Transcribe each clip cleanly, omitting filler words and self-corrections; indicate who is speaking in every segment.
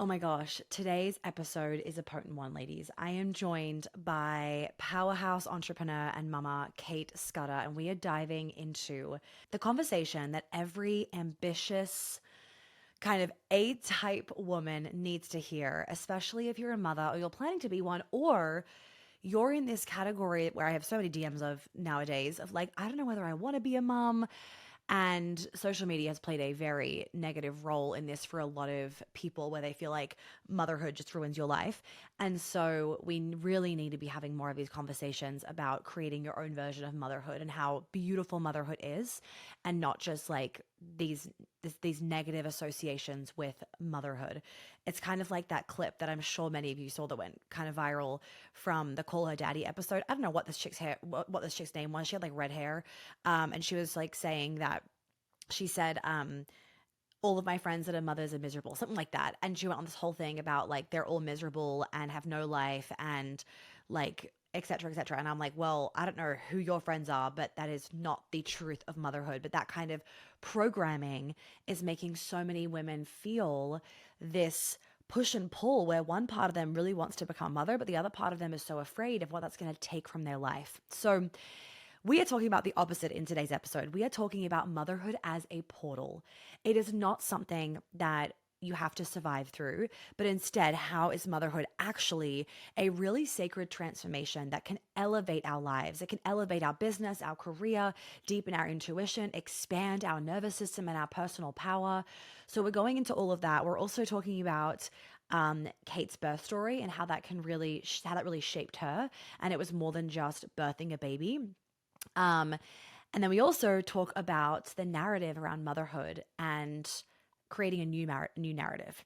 Speaker 1: Oh my gosh, today's episode is a potent one, ladies. I am joined by powerhouse entrepreneur and mama, Cait Scudder, and we are diving into the conversation that every ambitious, kind of A-type woman needs to hear, especially if you're a mother or you're planning to be one, or you're in this category where I have so many DMs of nowadays of like, I don't know whether I want to be a mom. And social media has played a very negative role in this for a lot of people where they feel like motherhood just ruins your life. And so we really need to be having more of these conversations about creating your own version of motherhood and how beautiful motherhood is, and not just like these negative associations with motherhood. It's kind of like that clip that I'm sure many of you saw that went kind of viral from the Call Her Daddy episode. I don't know what this chick's hair, what this chick's name was. She had like red hair, and she was like saying that she said, all of my friends that are mothers are miserable, something like that. And she went on this whole thing about like they're all miserable and have no life and like et cetera, et cetera. And I'm like, well, I don't know who your friends are, but that is not the truth of motherhood. But that kind of programming is making so many women feel this push and pull where one part of them really wants to become mother, but the other part of them is so afraid of what that's going to take from their life. So we are talking about the opposite in today's episode. We are talking about motherhood as a portal. It is not something that you have to survive through, but instead, how is motherhood actually a really sacred transformation that can elevate our lives? It can elevate our business, our career, deepen our intuition, expand our nervous system and our personal power. So we're going into all of that. We're also talking about Cait's birth story and how that really shaped her. And it was more than just birthing a baby. Um, and then we also talk about the narrative around motherhood and creating a new narrative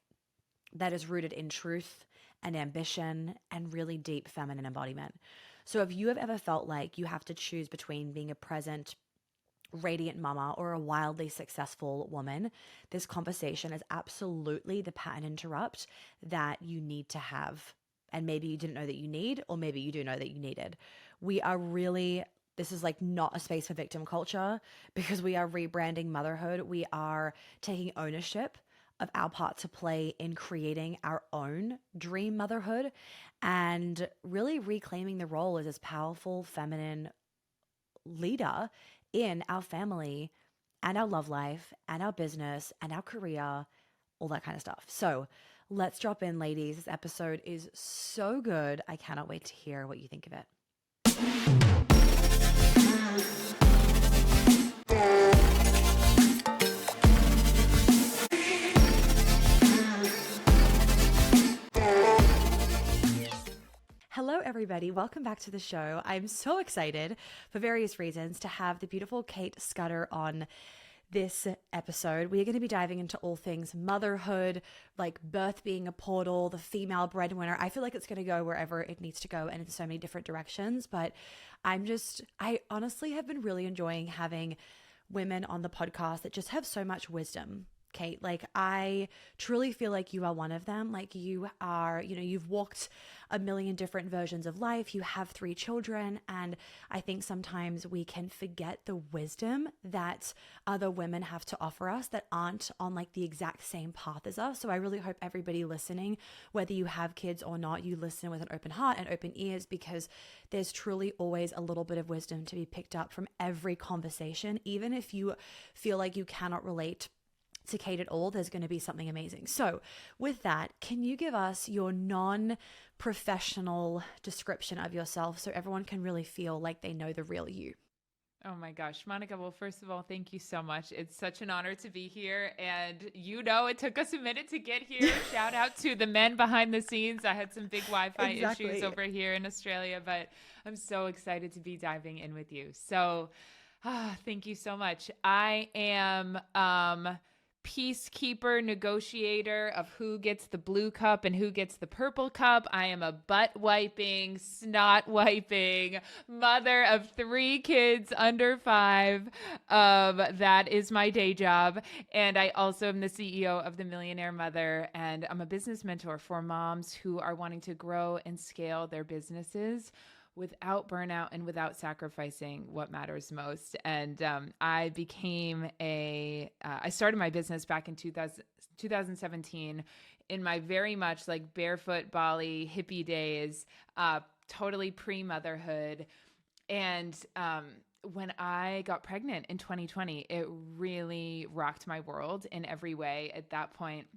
Speaker 1: that is rooted in truth and ambition and really deep feminine embodiment. So if you have ever felt like you have to choose between being a present, radiant mama or a wildly successful woman, this conversation is absolutely the pattern interrupt that you need to have. And maybe you didn't know that you need, or maybe you do know that you needed. We are really This is like not a space for victim culture because we are rebranding motherhood. We are taking ownership of our part to play in creating our own dream motherhood and really reclaiming the role as this powerful feminine leader in our family and our love life and our business and our career, all that kind of stuff. So let's drop in, ladies. This episode is so good. I cannot wait to hear what you think of it. Hello, everybody. Welcome back to the show. I'm so excited for various reasons to have the beautiful Cait Scudder on this episode. We are going to be diving into all things motherhood, like birth being a portal, the female breadwinner. I feel like it's going to go wherever it needs to go and in so many different directions. But I honestly have been really enjoying having women on the podcast that just have so much wisdom. Cait, like I truly feel like you are one of them. Like you are, you've walked a million different versions of life. You have 3 children. And I think sometimes we can forget the wisdom that other women have to offer us that aren't on like the exact same path as us. So I really hope everybody listening, whether you have kids or not, you listen with an open heart and open ears, because there's truly always a little bit of wisdom to be picked up from every conversation. Even if you feel like you cannot relate to Cait at all, there's going to be something amazing. So with that, can you give us your non-professional description of yourself so everyone can really feel like they know the real you?
Speaker 2: Oh my gosh, Monica. Well, first of all, thank you so much. It's such an honor to be here. And it took us a minute to get here. Shout out to the men behind the scenes. I had some big Wi-Fi issues over here in Australia, but I'm so excited to be diving in with you. So thank you so much. I am peacekeeper, negotiator of who gets the blue cup and who gets the purple cup. I am a butt wiping, snot wiping mother of 3 kids under 5. That is my day job. And I also am the CEO of The Millionaire Mother. And I'm a business mentor for moms who are wanting to grow and scale their businesses without burnout and without sacrificing what matters most. And I started my business back in 2017 in my very much like barefoot Bali hippie days, totally pre-motherhood. And when I got pregnant in 2020, it really rocked my world in every way. At that point,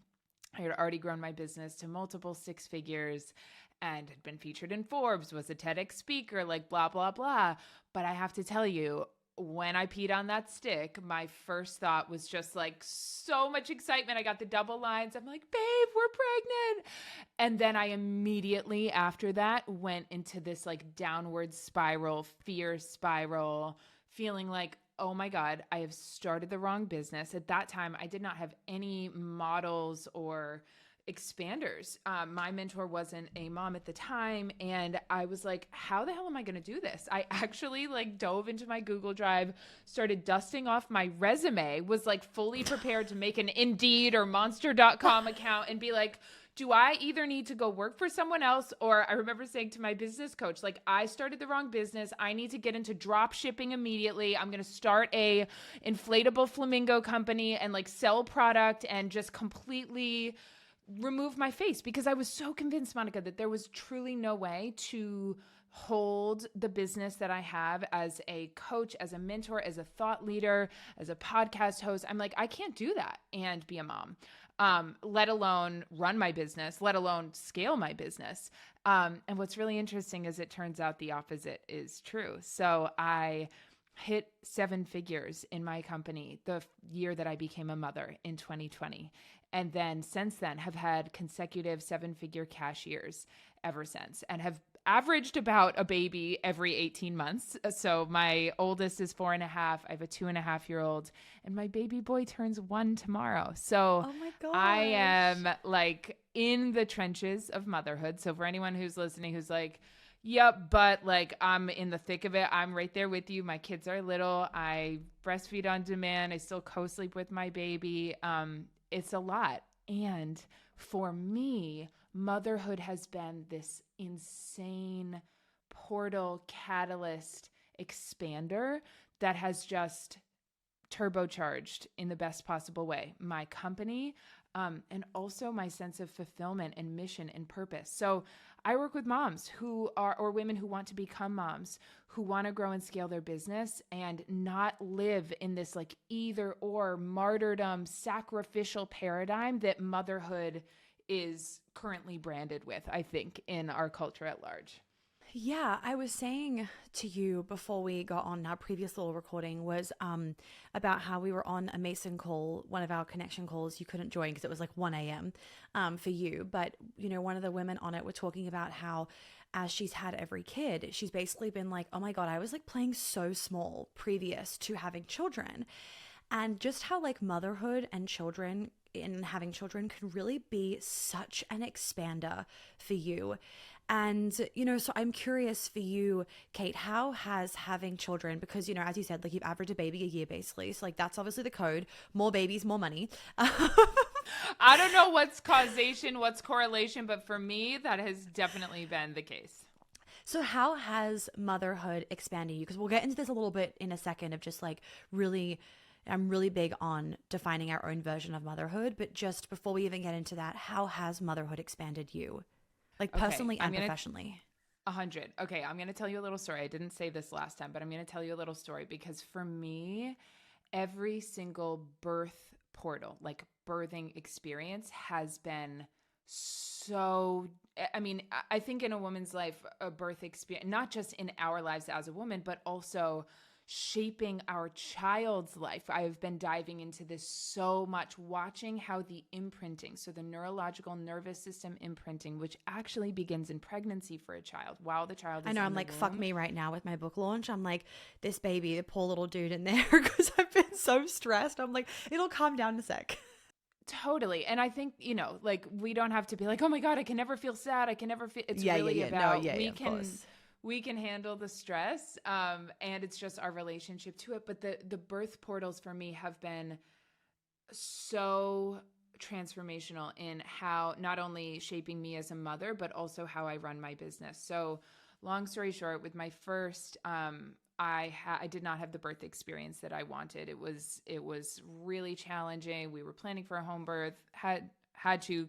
Speaker 2: I had already grown my business to multiple six figures and had been featured in Forbes, was a TEDx speaker, like blah, blah, blah. But I have to tell you, when I peed on that stick, my first thought was just like so much excitement. I got the double lines. I'm like, babe, we're pregnant. And then I immediately after that went into this like downward spiral, fear spiral, feeling like, oh my God, I have started the wrong business. At that time, I did not have any models or expanders. My mentor wasn't a mom at the time. And I was like, how the hell am I going to do this? I actually like dove into my Google Drive, started dusting off my resume, was like fully prepared to make an Indeed or monster.com account and be like, do I either need to go work for someone else? Or I remember saying to my business coach, like, I started the wrong business. I need to get into drop shipping immediately. I'm going to start a inflatable flamingo company and like sell product and just completely remove my face, because I was so convinced, Monica, that there was truly no way to hold the business that I have as a coach, as a mentor, as a thought leader, as a podcast host. I'm like, I can't do that and be a mom, let alone run my business, let alone scale my business. And what's really interesting is it turns out the opposite is true. So I hit seven figures in my company the year that I became a mother in 2020. And then since then have had consecutive seven-figure cash years ever since, and have averaged about a baby every 18 months. So my oldest is 4.5. I have a 2.5-year-old, and my baby boy turns 1 tomorrow. So
Speaker 1: Oh my gosh.
Speaker 2: I am like in the trenches of motherhood. So for anyone who's listening, who's like, yep, but like I'm in the thick of it, I'm right there with you. My kids are little. I breastfeed on demand. I still co-sleep with my baby. It's a lot. And for me, motherhood has been this insane portal, catalyst, expander that has just turbocharged in the best possible way my company, and also my sense of fulfillment and mission and purpose. So I work with moms who are, or women who want to become moms, who want to grow and scale their business and not live in this like either or martyrdom, sacrificial paradigm that motherhood is currently branded with, I think, in our culture at large.
Speaker 1: Yeah, I was saying to you before we got on our previous little recording was about how we were on a Mason call, one of our connection calls. You couldn't join because it was like 1 a.m. For you. But, you know, one of the women on it were talking about how as she's had every kid, she's basically been like, oh my God, I was like playing so small previous to having children. And just how like motherhood and children and having children can really be such an expander for you. And, you know, so I'm curious for you, Cait, how has having children, because, you know, as you said, like you've averaged a baby a year basically. So like that's obviously the code. More babies, more money.
Speaker 2: I don't know what's causation, what's correlation, but for me, that has definitely been the case.
Speaker 1: So how has motherhood expanded you? Because we'll get into this a little bit in a second of just like really, I'm really big on defining our own version of motherhood. But just before we even get into that, how has motherhood expanded you? Like personally and professionally.
Speaker 2: 100. Okay, I'm going to tell you a little story. I didn't say this last time, but I'm going to tell you a little story because for me, every single birth portal, like birthing experience has been so, I mean, I think in a woman's life, a birth experience, not just in our lives as a woman, but also shaping our child's life. I've been diving into this so much, watching how the imprinting, so the neurological nervous system imprinting, which actually begins in pregnancy for a child while the child is
Speaker 1: I know,
Speaker 2: in
Speaker 1: I'm
Speaker 2: the
Speaker 1: like,
Speaker 2: womb.
Speaker 1: fuck me right now with my book launch. I'm like, this baby, the poor little dude in there, because I've been so stressed. I'm like, it'll calm down in a sec.
Speaker 2: Totally. And I think, you know, like we don't have to be like, oh my God, I can never feel sad. I can never feel, it's really about, we can handle the stress. And it's just our relationship to it. But the birth portals for me have been so transformational in how not only shaping me as a mother, but also how I run my business. So long story short, with my first, I did not have the birth experience that I wanted. It was really challenging. We were planning for a home birth, had had to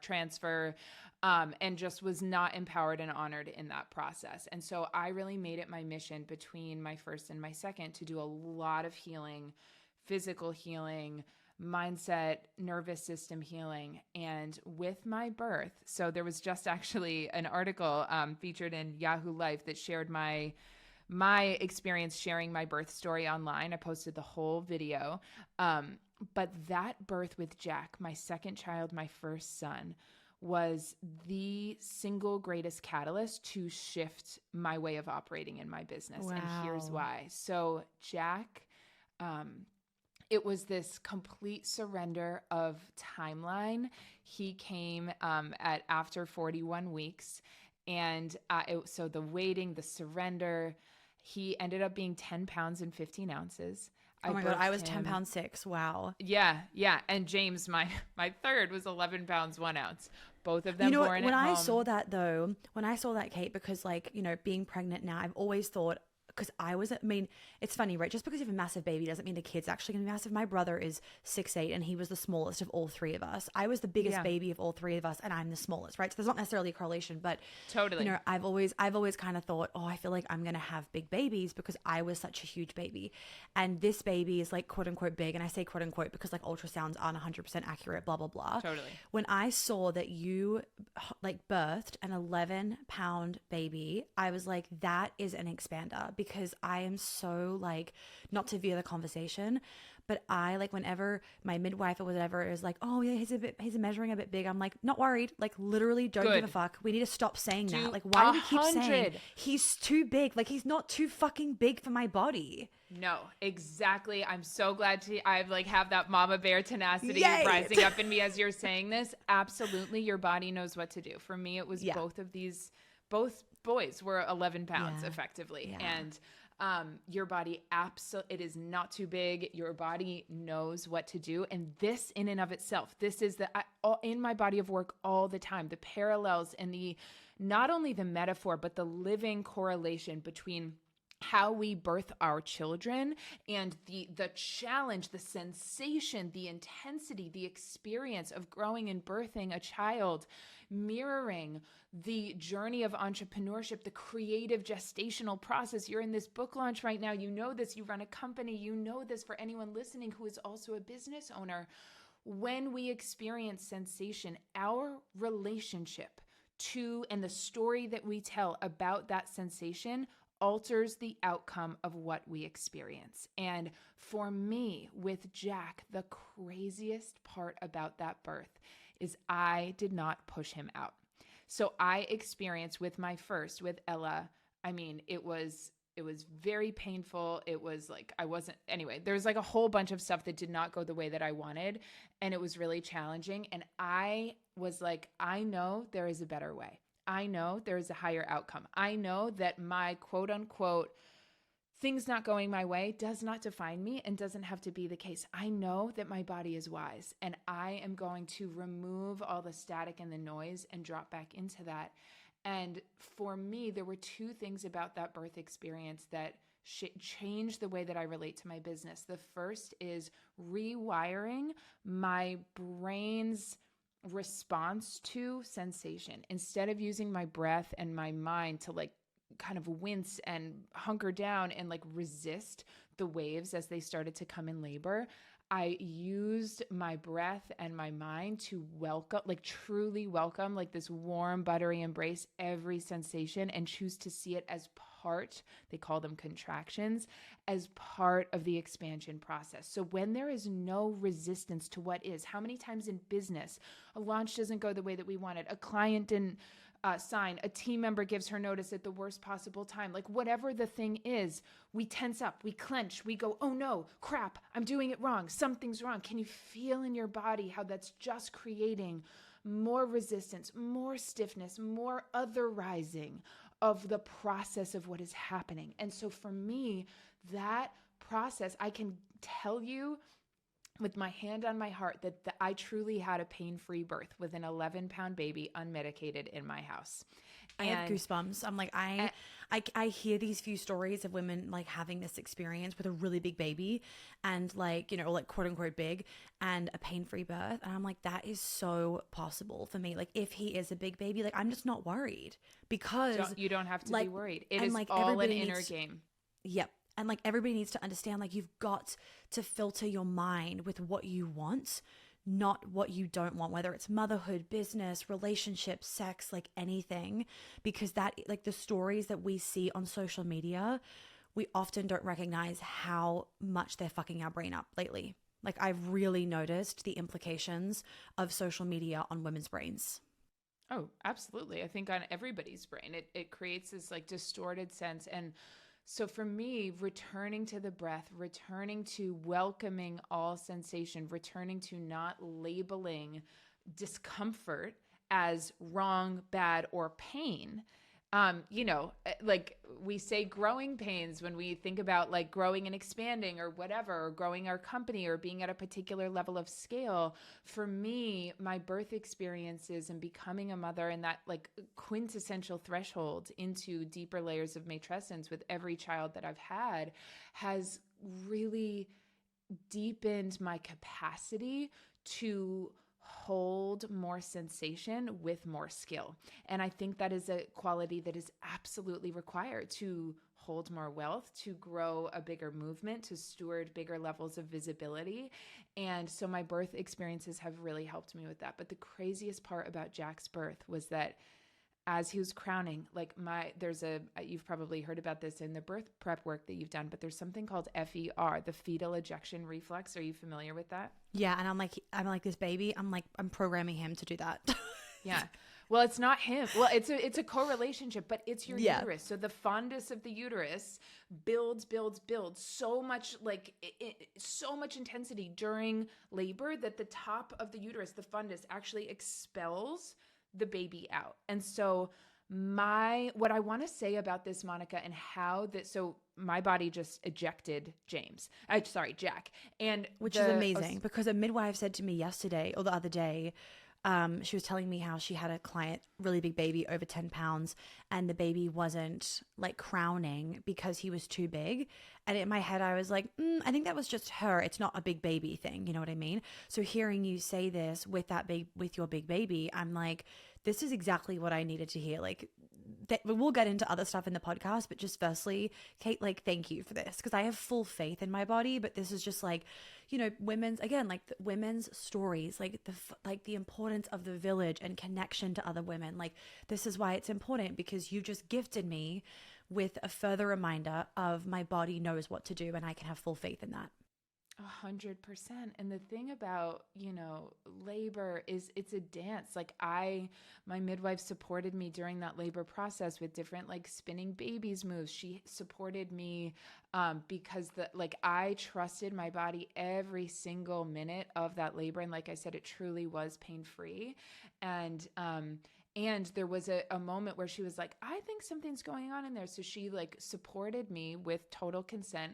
Speaker 2: transfer, and just was not empowered and honored in that process. And so I really made it my mission between my first and my second to do a lot of healing, physical healing, mindset, nervous system healing. And with my birth, so there was just actually an article featured in Yahoo Life that shared my experience sharing my birth story online. I posted the whole video. But that birth with Jack, my second child, my first son, was the single greatest catalyst to shift my way of operating in my business.
Speaker 1: Wow.
Speaker 2: And here's why. So Jack, it was this complete surrender of timeline. He came at after 41 weeks. And so the waiting, the surrender, he ended up being 10 pounds and 15 ounces.
Speaker 1: Oh my God, I was 10 pounds 6. Wow.
Speaker 2: Yeah. And James, my third, was 11 pounds 1 ounce. Both of them
Speaker 1: You know
Speaker 2: born
Speaker 1: what,
Speaker 2: at home.
Speaker 1: I saw that though, Kate, because like, you know, being pregnant now, I've always thought, because it's funny, right? Just because you have a massive baby doesn't mean the kid's actually going to be massive. My brother is 6'8", and he was the smallest of all three of us. I was the biggest baby of all three of us, and I'm the smallest, right? So there's not necessarily a correlation, but
Speaker 2: totally,
Speaker 1: you know, I've always kind of thought, oh, I feel like I'm going to have big babies because I was such a huge baby. And this baby is like quote unquote big. And I say quote unquote because like ultrasounds aren't 100% accurate, blah, blah, blah.
Speaker 2: Totally.
Speaker 1: When I saw that you like birthed an 11-pound baby, I was like, that is an expander, because I am so like, not to veer the conversation, but I like, whenever my midwife or whatever is like, oh yeah, he's measuring a bit big, I'm like, not worried. Like literally don't give a fuck. We need to stop saying that. Like, why do we keep saying he's too big? Like, he's not too fucking big for my body.
Speaker 2: No, exactly. I'm so glad I've like have that mama bear tenacity rising up in me as you're saying this. Absolutely. Your body knows what to do. For me, it was both boys were 11 pounds effectively.
Speaker 1: Yeah.
Speaker 2: And your body it is not too big. Your body knows what to do. And this in and of itself, this is in my body of work all the time, the parallels and not only the metaphor, but the living correlation between how we birth our children and the challenge, the sensation, the intensity, the experience of growing and birthing a child, mirroring the journey of entrepreneurship, the creative gestational process. You're in this book launch right now. You know this. You run a company. You know this. For anyone listening who is also a business owner, when we experience sensation, our relationship to and the story that we tell about that sensation alters the outcome of what we experience. And for me, with Jack, the craziest part about that birth is I did not push him out. So I experienced with Ella, I mean, it was very painful. It was like, there's like a whole bunch of stuff that did not go the way that I wanted. And it was really challenging. And I was like, I know there is a better way. I know there is a higher outcome. I know that my quote unquote things not going my way does not define me and doesn't have to be the case. I know that my body is wise, and I am going to remove all the static and the noise and drop back into that. And for me, there were two things about that birth experience that changed the way that I relate to my business. The first is rewiring my brain's response to sensation. Instead of using my breath and my mind to like kind of wince and hunker down and like resist the waves as they started to come in labor, I used my breath and my mind to welcome, like truly welcome, like this warm, buttery embrace every sensation and choose to see it as part, they call them contractions, as part of the expansion process. So when there is no resistance to what is, how many times in business, a launch doesn't go the way that we wanted, a client didn't sign, a team member gives her notice at the worst possible time, like whatever the thing is, we tense up, we clench, we go, oh no, crap, I'm doing it wrong, something's wrong. Can you feel in your body how that's just creating more resistance, more stiffness, more otherizing of the process of what is happening? And so for me, that process, I can tell you with my hand on my heart that I truly had a pain-free birth with an 11-pound baby unmedicated in my house.
Speaker 1: I have goosebumps. I'm like, I hear these few stories of women like having this experience with a really big baby and like, you know, like quote unquote big and a pain-free birth. And I'm like, that is so possible for me. Like if he is a big baby, like I'm just not worried because
Speaker 2: you don't have to
Speaker 1: like,
Speaker 2: be worried. It is
Speaker 1: like
Speaker 2: all an inner game.
Speaker 1: Yep. And like everybody needs to understand, like you've got to filter your mind with what you want, not what you don't want, whether it's motherhood, business, relationships, sex, like anything, because that like the stories that we see on social media, we often don't recognize how much they're fucking our brain up lately. Like I've really noticed the implications of social media on women's brains.
Speaker 2: Oh, absolutely. I think on everybody's brain, it creates this like distorted sense. And so for me, returning to the breath, returning to welcoming all sensation, returning to not labeling discomfort as wrong, bad, or pain. You know, like we say growing pains when we think about like growing and expanding or whatever, or growing our company or being at a particular level of scale. For me, my birth experiences and becoming a mother and that like quintessential threshold into deeper layers of matrescence with every child that I've had has really deepened my capacity to hold more sensation with more skill. And I think that is a quality that is absolutely required to hold more wealth, to grow a bigger movement, to steward bigger levels of visibility. And so my birth experiences have really helped me with that. But the craziest part about Jack's birth was that as he was crowning, like you've probably heard about this in the birth prep work that you've done, but there's something called FER, the fetal ejection reflex. Are you familiar with that?
Speaker 1: Yeah. And I'm like this baby, I'm programming him to do that.
Speaker 2: Yeah. Well, it's not him. Well, it's a correlationship, but it's your uterus. So the fundus of the uterus builds so much like so much intensity during labor that the top of the uterus, the fundus, actually expels the baby out. And so what I want to say about this, Monica, and how that, so my body just ejected Jack. And
Speaker 1: which is amazing because a midwife said to me yesterday or the other day, she was telling me how she had a client, really big baby, over 10 pounds, and the baby wasn't like crowning because he was too big. And in my head, I was like, I think that was just her. It's not a big baby thing. You know what I mean? So hearing you say this with your big baby, I'm like, this is exactly what I needed to hear. Like, we'll get into other stuff in the podcast, but just firstly, Cait, like, thank you for this because I have full faith in my body. But this is just like, you know, women's stories, like the importance of the village and connection to other women. Like, this is why it's important because you just gifted me with a further reminder of my body knows what to do and I can have full faith in that.
Speaker 2: 100%. And the thing about, you know, labor is it's a dance. Like my midwife supported me during that labor process with different like spinning babies moves. She supported me because I trusted my body every single minute of that labor. And like I said, it truly was pain-free. And there was a moment where she was like, I think something's going on in there. So she like supported me with total consent.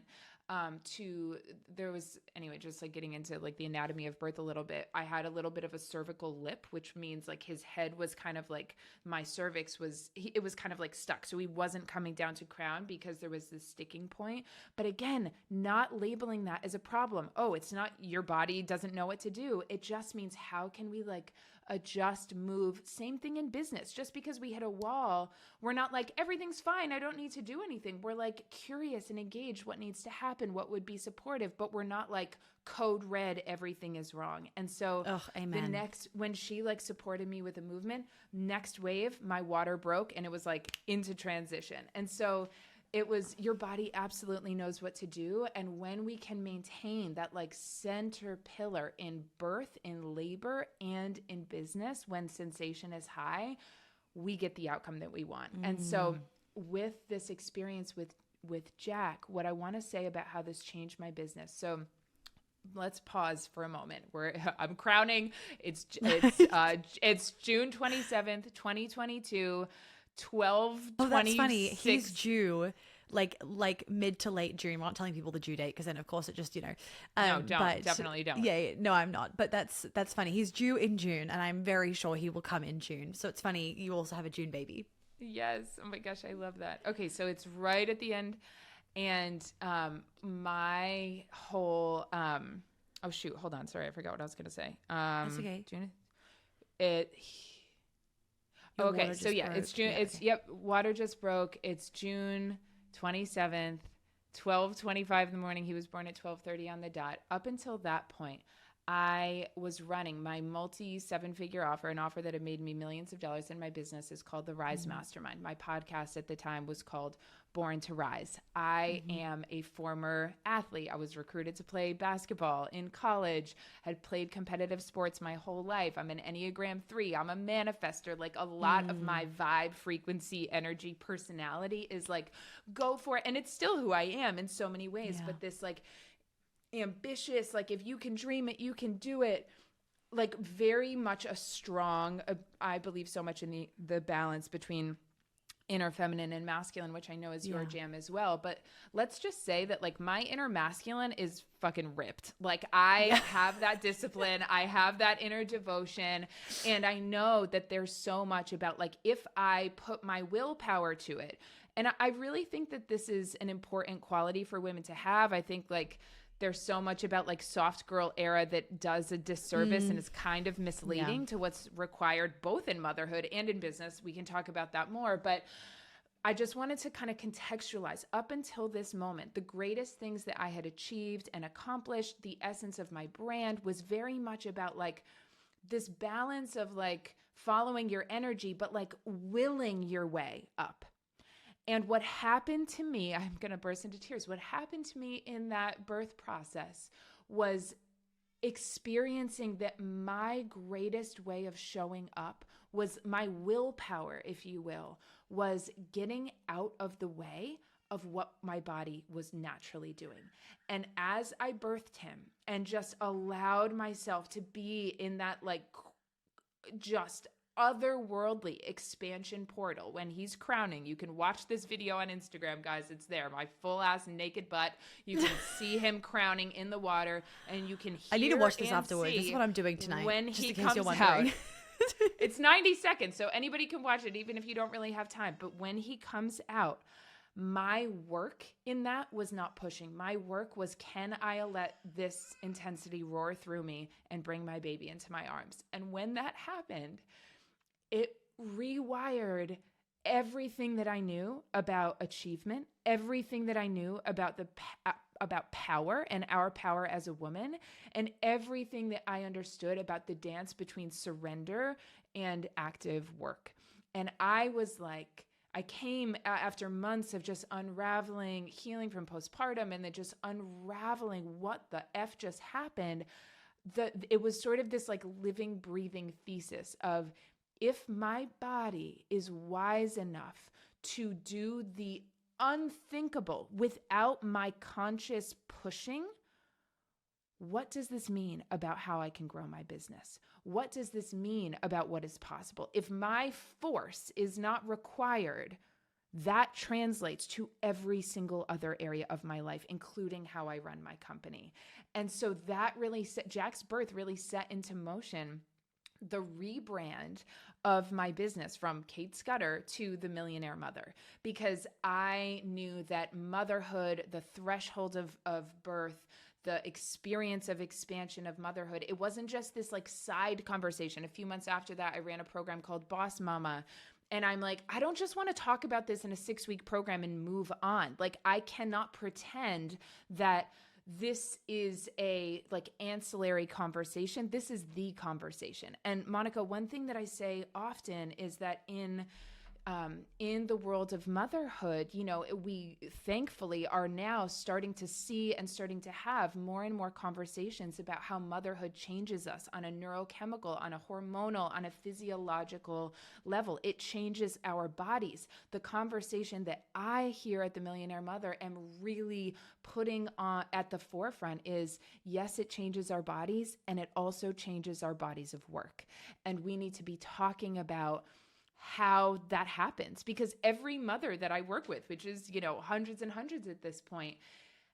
Speaker 2: Just like getting into like the anatomy of birth a little bit. I had a little bit of a cervical lip, which means like his head was kind of like my cervix it was kind of like stuck. So he wasn't coming down to crown because there was this sticking point. But again, not labeling that as a problem. Oh, it's not your body doesn't know what to do. It just means how can we like adjust, move. Same thing in business. Just because we hit a wall, we're not like, everything's fine, I don't need to do anything. We're like curious and engaged what needs to happen, what would be supportive, but we're not like code red, everything is wrong. And so
Speaker 1: amen.
Speaker 2: when she like supported me with a movement, next wave, my water broke and it was like into transition. And so it was, your body absolutely knows what to do. And when we can maintain that like center pillar in birth, in labor, and in business, when sensation is high, we get the outcome that we want. And so with this experience with Jack, what I want to say about how this changed my business. So let's pause for a moment. I'm crowning. It's June 27th, 2022. 12/26.
Speaker 1: Oh, that's funny. He's due like mid to late June. We're not telling people the due date because then of course it just,
Speaker 2: No, don't. Definitely don't.
Speaker 1: Yeah, no, I'm not. But that's funny. He's due in June, and I'm very sure he will come in June. So it's funny you also have a June baby.
Speaker 2: Yes. Oh my gosh, I love that. Okay, so it's right at the end, and my whole oh shoot, hold on, sorry, I forgot what I was gonna say.
Speaker 1: That's okay.
Speaker 2: June. It.
Speaker 1: Your
Speaker 2: Okay,
Speaker 1: water
Speaker 2: so
Speaker 1: just
Speaker 2: yeah,
Speaker 1: broke.
Speaker 2: it's June.
Speaker 1: Yeah,
Speaker 2: It's
Speaker 1: okay.
Speaker 2: yep. Water just broke. It's June 27th, 12:25 in the morning. He was born at 12:30 on the dot. Up until that point, I was running my multi seven-figure offer, an offer that had made me millions of dollars in my business. Is called the Rise Mastermind. My podcast at the time was called Born to Rise. I am a former athlete. I was recruited to play basketball in college, had played competitive sports my whole life. I'm an Enneagram 3. I'm a manifester. Like a lot of my vibe, frequency, energy, personality is like, go for it. And it's still who I am in so many ways.
Speaker 1: Yeah.
Speaker 2: But this like ambitious, like if you can dream it, you can do it. Like very much a strong, I believe so much in the balance between inner feminine and masculine, which I know is your jam as well. But let's just say that like my inner masculine is fucking ripped. Like I have that discipline. I have that inner devotion. And I know that there's so much about like, if I put my willpower to it, and I really think that this is an important quality for women to have. I think like there's so much about like soft girl era that does a disservice and is kind of misleading to what's required both in motherhood and in business. We can talk about that more, but I just wanted to kind of contextualize up until this moment, the greatest things that I had achieved and accomplished, the essence of my brand was very much about like this balance of like following your energy, but like willing your way up. And what happened to me, I'm going to burst into tears. What happened to me in that birth process was experiencing that my greatest way of showing up was my willpower, if you will, was getting out of the way of what my body was naturally doing. And as I birthed him and just allowed myself to be in that like just otherworldly expansion portal when he's crowning. You can watch this video on Instagram, guys. It's there. My full ass naked butt. You can see him crowning in the water, and you can hear
Speaker 1: I need to watch this
Speaker 2: and
Speaker 1: afterwards. This is what I'm doing tonight.
Speaker 2: when
Speaker 1: just
Speaker 2: he
Speaker 1: in case
Speaker 2: comes
Speaker 1: you're
Speaker 2: out.
Speaker 1: wondering.
Speaker 2: It's 90 seconds, so anybody can watch it, even if you don't really have time. But when he comes out, my work in that was not pushing. My work was, can I let this intensity roar through me and bring my baby into my arms? And when that happened, it rewired everything that I knew about achievement, everything that I knew about about power and our power as a woman, and everything that I understood about the dance between surrender and active work. And I was like, I came after months of just unraveling, healing from postpartum, and then just unraveling what the F just happened. It was sort of this like living, breathing thesis of, if my body is wise enough to do the unthinkable without my conscious pushing, what does this mean about how I can grow my business? What does this mean about what is possible? If my force is not required, that translates to every single other area of my life, including how I run my company. And so that really Jack's birth really set into motion the rebrand of my business from Cait Scudder to the Millionaire Mother, because I knew that motherhood, the threshold of birth, the experience of expansion of motherhood, it wasn't just this like side conversation. A few months after that, I ran a program called Boss Mama. And I'm like, I don't just want to talk about this in a 6-week program and move on. Like, I cannot pretend that this is a like ancillary conversation. This is the conversation. And Monica, one thing that I say often is that in the world of motherhood, you know, we thankfully are now starting to see and starting to have more and more conversations about how motherhood changes us on a neurochemical, on a hormonal, on a physiological level. It changes our bodies. The conversation that I hear at the Millionaire Mother am really putting on at the forefront is, yes, it changes our bodies, and it also changes our bodies of work. And we need to be talking about how that happens, because every mother that I work with, which is, hundreds and hundreds at this point,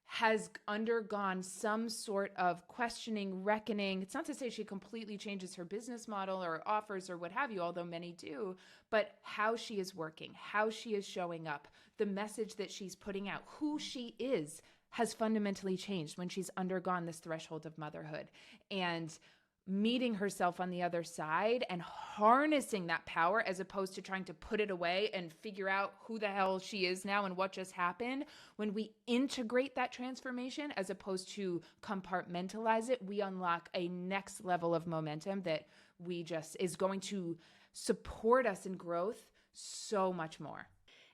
Speaker 2: has undergone some sort of questioning, reckoning. It's not to say she completely changes her business model or offers or what have you, although many do, but how she is working, how she is showing up, the message that she's putting out, who she is has fundamentally changed when she's undergone this threshold of motherhood. And meeting herself on the other side and harnessing that power, as opposed to trying to put it away and figure out who the hell she is now and what just happened. When we integrate that transformation as opposed to compartmentalize it, we unlock a next level of momentum that is going to support us in growth so much more.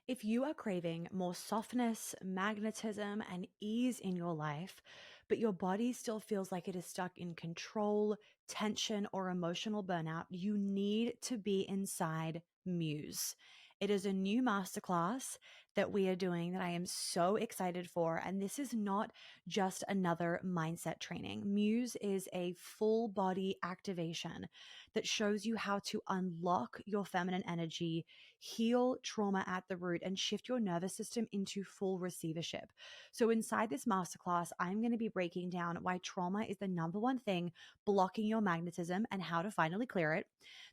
Speaker 1: If you are craving more softness, magnetism, and ease in your life, but your body still feels like it is stuck in control, tension, or emotional burnout, you need to be inside Muse. It is a new masterclass that we are doing that I am so excited for. And this is not just another mindset training. Muse is a full body activation that shows you how to unlock your feminine energy, heal trauma at the root, and shift your nervous system into full receivership. So inside this masterclass, I'm going to be breaking down why trauma is the number one thing blocking your magnetism and how to finally clear it,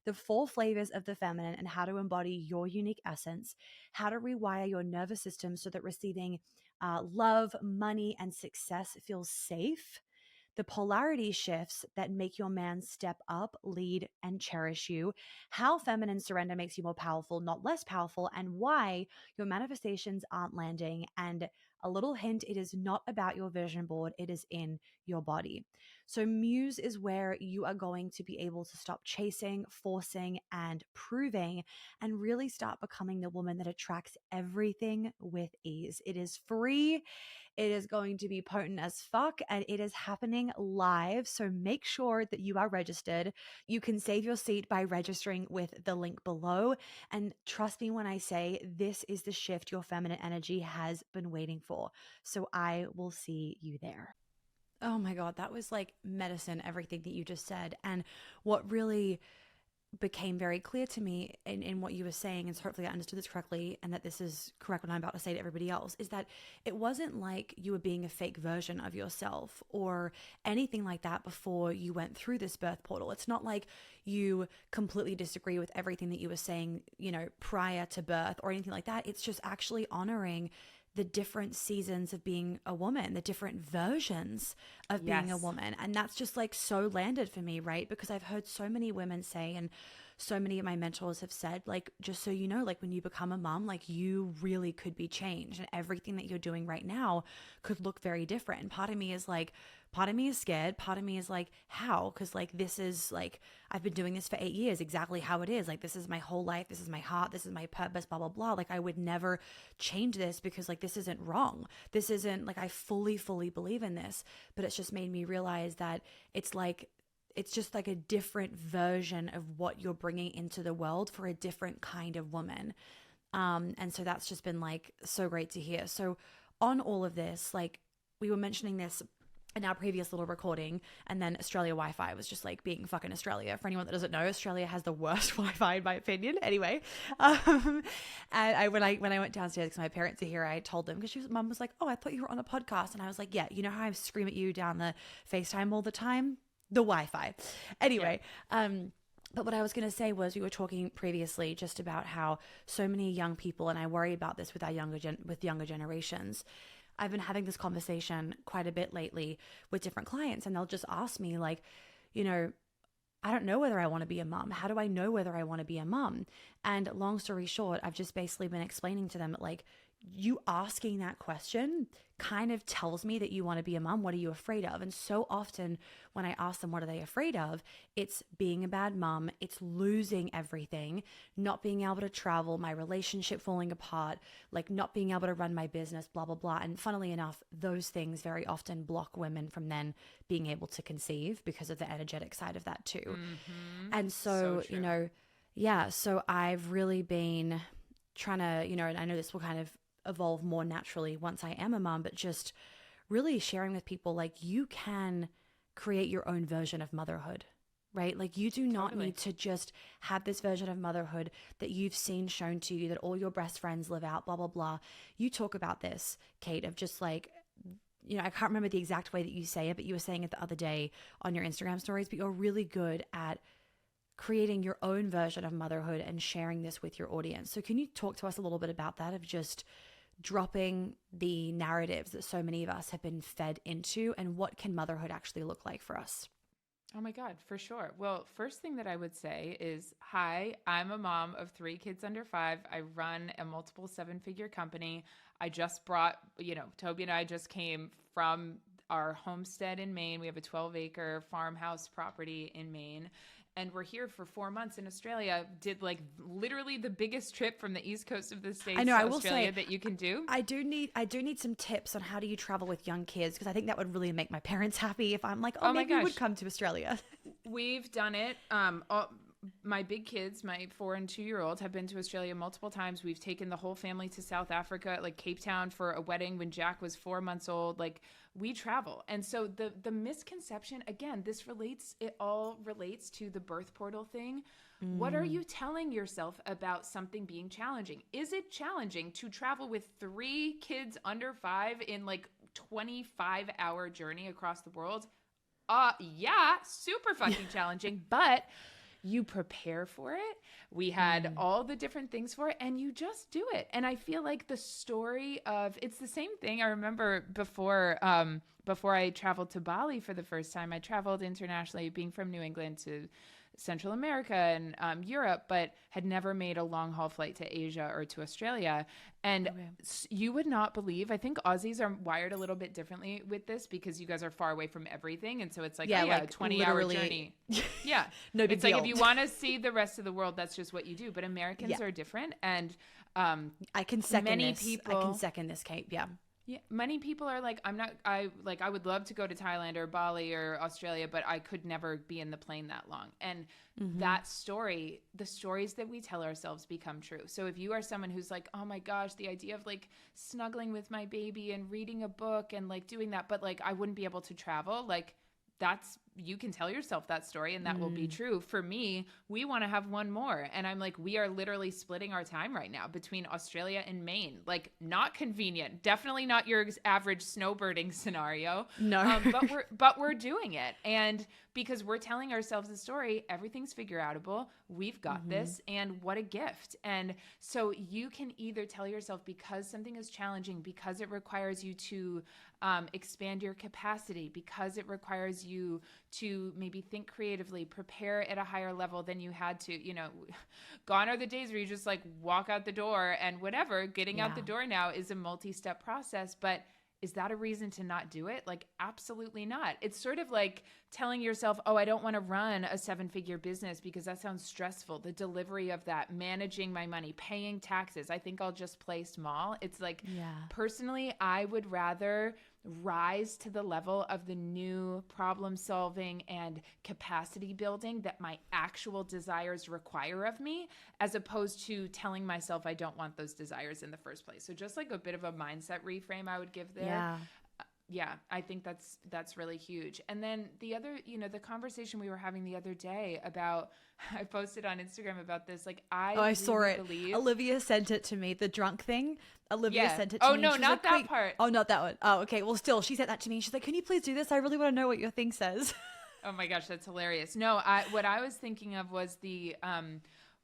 Speaker 1: the 4 flavors of the feminine and how to embody your unique essence, how to rewire your nervous system so that receiving love, money, and success feels safe, the polarity shifts that make your man step up, lead, and cherish you, how feminine surrender makes you more powerful, not less powerful, and why your manifestations aren't landing. And a little hint, it is not about your vision board, it is in your body. So Muse is where you are going to be able to stop chasing, forcing, and proving, and really start becoming the woman that attracts everything with ease. It is free. It is going to be potent as fuck, and it is happening live. So make sure that you are registered. You can save your seat by registering with the link below. And trust me when I say this is the shift your feminine energy has been waiting for. So I will see you there. Oh my God, that was like medicine, everything that you just said. And what really became very clear to me in what you were saying, and so hopefully I understood this correctly and that this is correct what I'm about to say to everybody else, is that it wasn't like you were being a fake version of yourself or anything like that before you went through this birth portal. It's not like you completely disagree with everything that you were saying, prior to birth or anything like that. It's just actually honoring the different seasons of being a woman, the different versions of being a woman. And that's just like so landed for me, right? Because I've heard so many women say, and so many of my mentors have said, like, just so you know, like when you become a mom, like you really could be changed and everything that you're doing right now could look very different. And part of me is scared. Part of me is like, how? Because like, this is like, I've been doing this for 8 years, exactly how it is. Like, this is my whole life. This is my heart. This is my purpose, blah, blah, blah. Like, I would never change this because like, this isn't wrong. This isn't like, I fully believe in this, but it's just made me realize that it's just like a different version of what you're bringing into the world for a different kind of woman. And so that's just been like so great to hear. So on all of this, like we were mentioning this in our previous little recording, and then Australia Wi-Fi was just like being fucking Australia. For anyone that doesn't know, Australia has the worst Wi-Fi in my opinion. Anyway, and when I went downstairs because my parents are here, I told them, because mom was like, "Oh, I thought you were on the podcast," and I was like, "Yeah, you know how I scream at you down the FaceTime all the time? The Wi-Fi." Anyway, but what I was going to say was, we were talking previously just about how so many young people, and I worry about this with our younger generations. I've been having this conversation quite a bit lately with different clients, and they'll just ask me like, I don't know whether I want to be a mom. How do I know whether I want to be a mom? And long story short, I've just basically been explaining to them that like, you asking that question kind of tells me that you want to be a mom. What are you afraid of? And so often when I ask them, what are they afraid of? It's being a bad mom. It's losing everything, not being able to travel, my relationship falling apart, like not being able to run my business, blah, blah, blah. And funnily enough, those things very often block women from then being able to conceive because of the energetic side of that too. Mm-hmm. And so so I've really been trying to, and I know this will kind of evolve more naturally once I am a mom, but just really sharing with people, like, you can create your own version of motherhood. right? Like you do not
Speaker 2: Totally.
Speaker 1: need to just have this version of motherhood that you've seen shown to you that all your best friends live out, blah, blah, blah. You talk about this, Cait, of just like, I can't remember the exact way that you say it, but you were saying it the other day on your Instagram stories, but you're really good at creating your own version of motherhood and sharing this with your audience. So can you talk to us a little bit about that, of just dropping the narratives that so many of us have been fed into, and what can motherhood actually look like for us?
Speaker 2: Oh my God, for sure. Well, first thing that I would say is, hi, I'm a mom of 3 kids under 5. I run a multiple 7-figure company. I just brought, Toby and I just came from our homestead in Maine. We have a 12-acre farmhouse property in Maine. And we're here for 4 months in Australia. Did like literally the biggest trip from the east coast of the States to Australia that you can do.
Speaker 1: I do need some tips on how do you travel with young kids, because I think that would really make my parents happy if I'm like, maybe we would come to Australia.
Speaker 2: We've done it. My big kids, my 4 and 2-year-old, have been to Australia multiple times. We've taken the whole family to South Africa, like Cape Town, for a wedding when Jack was 4 months old. Like, we travel. And so the misconception, again, it all relates to the birth portal thing. What are you telling yourself about something being challenging? Is it challenging to travel with 3 kids under 5 in like 25-hour journey across the world? Yeah, super fucking challenging, but you prepare for it. We had all the different things for it, and you just do it. And I feel like the story of, it's the same thing. I remember before I traveled to Bali for the first time, I traveled internationally, being from New England to Central America and Europe, but had never made a long haul flight to Asia or to Australia. And you would not believe, I think Aussies are wired a little bit differently with this, because you guys are far away from everything. And so it's like, a 20-hour journey. Yeah.
Speaker 1: No big
Speaker 2: it's
Speaker 1: deal.
Speaker 2: Like, if you want to see the rest of the world, that's just what you do. But Americans are different. And
Speaker 1: I can second this, Cait. Yeah.
Speaker 2: Yeah, many people are like, I would love to go to Thailand or Bali or Australia, but I could never be in the plane that long. And that story, the stories that we tell ourselves become true. So if you are someone who's like, oh my gosh, the idea of like snuggling with my baby and reading a book and like doing that, but like I wouldn't be able to travel, like you can tell yourself that story and that will be true. For me, we want to have one more. And I'm like, we are literally splitting our time right now between Australia and Maine. Like, not convenient. Definitely not your average snowbirding scenario.
Speaker 1: No.
Speaker 2: But we're doing it. And because we're telling ourselves the story, everything's figure outable. We've got this. And what a gift. And so you can either tell yourself, because something is challenging, because it requires you to expand your capacity, because it requires you to maybe think creatively, prepare at a higher level than you had to, gone are the days where you just like walk out the door and whatever. Getting out the door now is a multi-step process, but is that a reason to not do it? Like, absolutely not. It's sort of like telling yourself, oh, I don't want to run a 7-figure business because that sounds stressful. The delivery of that, managing my money, paying taxes. I think I'll just play small. It's like, personally, I would rather rise to the level of the new problem solving and capacity building that my actual desires require of me, as opposed to telling myself I don't want those desires in the first place. So just like a bit of a mindset reframe I would give there. Yeah, I think that's really huge. And then the other, the conversation we were having the other day about, I posted on Instagram about this. Like, I
Speaker 1: saw it. Olivia sent it to me, the drunk thing. Olivia sent it to me.
Speaker 2: Oh, no, not that part.
Speaker 1: Oh, not that one. Oh, okay. Well, still, she sent that to me. She's like, can you please do this? I really want to know what your thing says.
Speaker 2: Oh my gosh, that's hilarious. No, what I was thinking of was we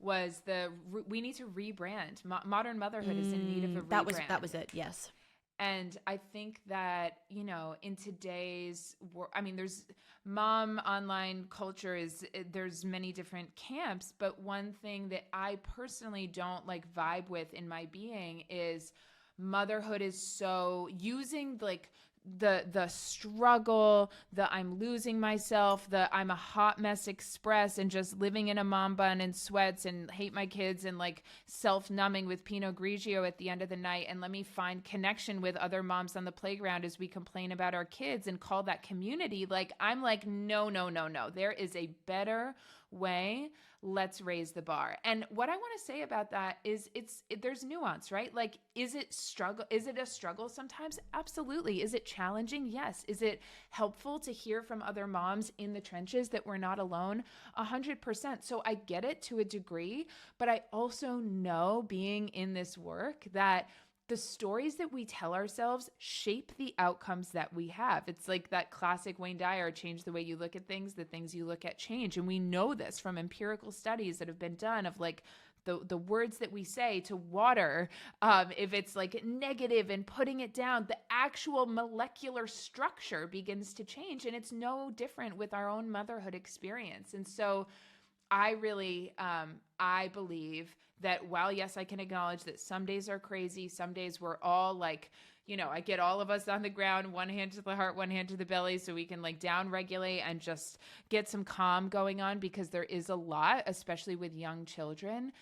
Speaker 2: need to rebrand. Modern motherhood is in need of a rebrand.
Speaker 1: That was it. Yes.
Speaker 2: And I think that, in today's world, there's mom online culture there's many different camps, but one thing that I personally don't like vibe with in my being is motherhood is so using like the struggle, the I'm losing myself, the I'm a hot mess express and just living in a mom bun and sweats and hate my kids and like self-numbing with Pinot Grigio at the end of the night, and let me find connection with other moms on the playground as we complain about our kids and call that community. Like, I'm like, no. There is a better way, let's raise the bar. And what I want to say about that is there's nuance, right? Like, is it a struggle sometimes? Absolutely. Is it challenging? Yes. Is it helpful to hear from other moms in the trenches that we're not alone? 100%. So I get it to a degree, but I also know, being in this work, that the stories that we tell ourselves shape the outcomes that we have. It's like that classic Wayne Dyer, change the way you look at things, the things you look at change. And we know this from empirical studies that have been done of like the words that we say to water. If it's like negative and putting it down, the actual molecular structure begins to change. And it's no different with our own motherhood experience. And so I really, I believe that while, yes, I can acknowledge that some days are crazy, some days we're all like, I get all of us on the ground, one hand to the heart, one hand to the belly, so we can like down regulate and just get some calm going on, because there is a lot, especially with young children.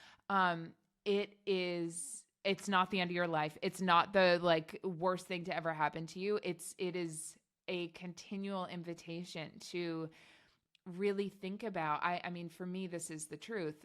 Speaker 2: It's not the end of your life. It's not the like worst thing to ever happen to you. It is a continual invitation to really think about, I mean, for me, this is the truth.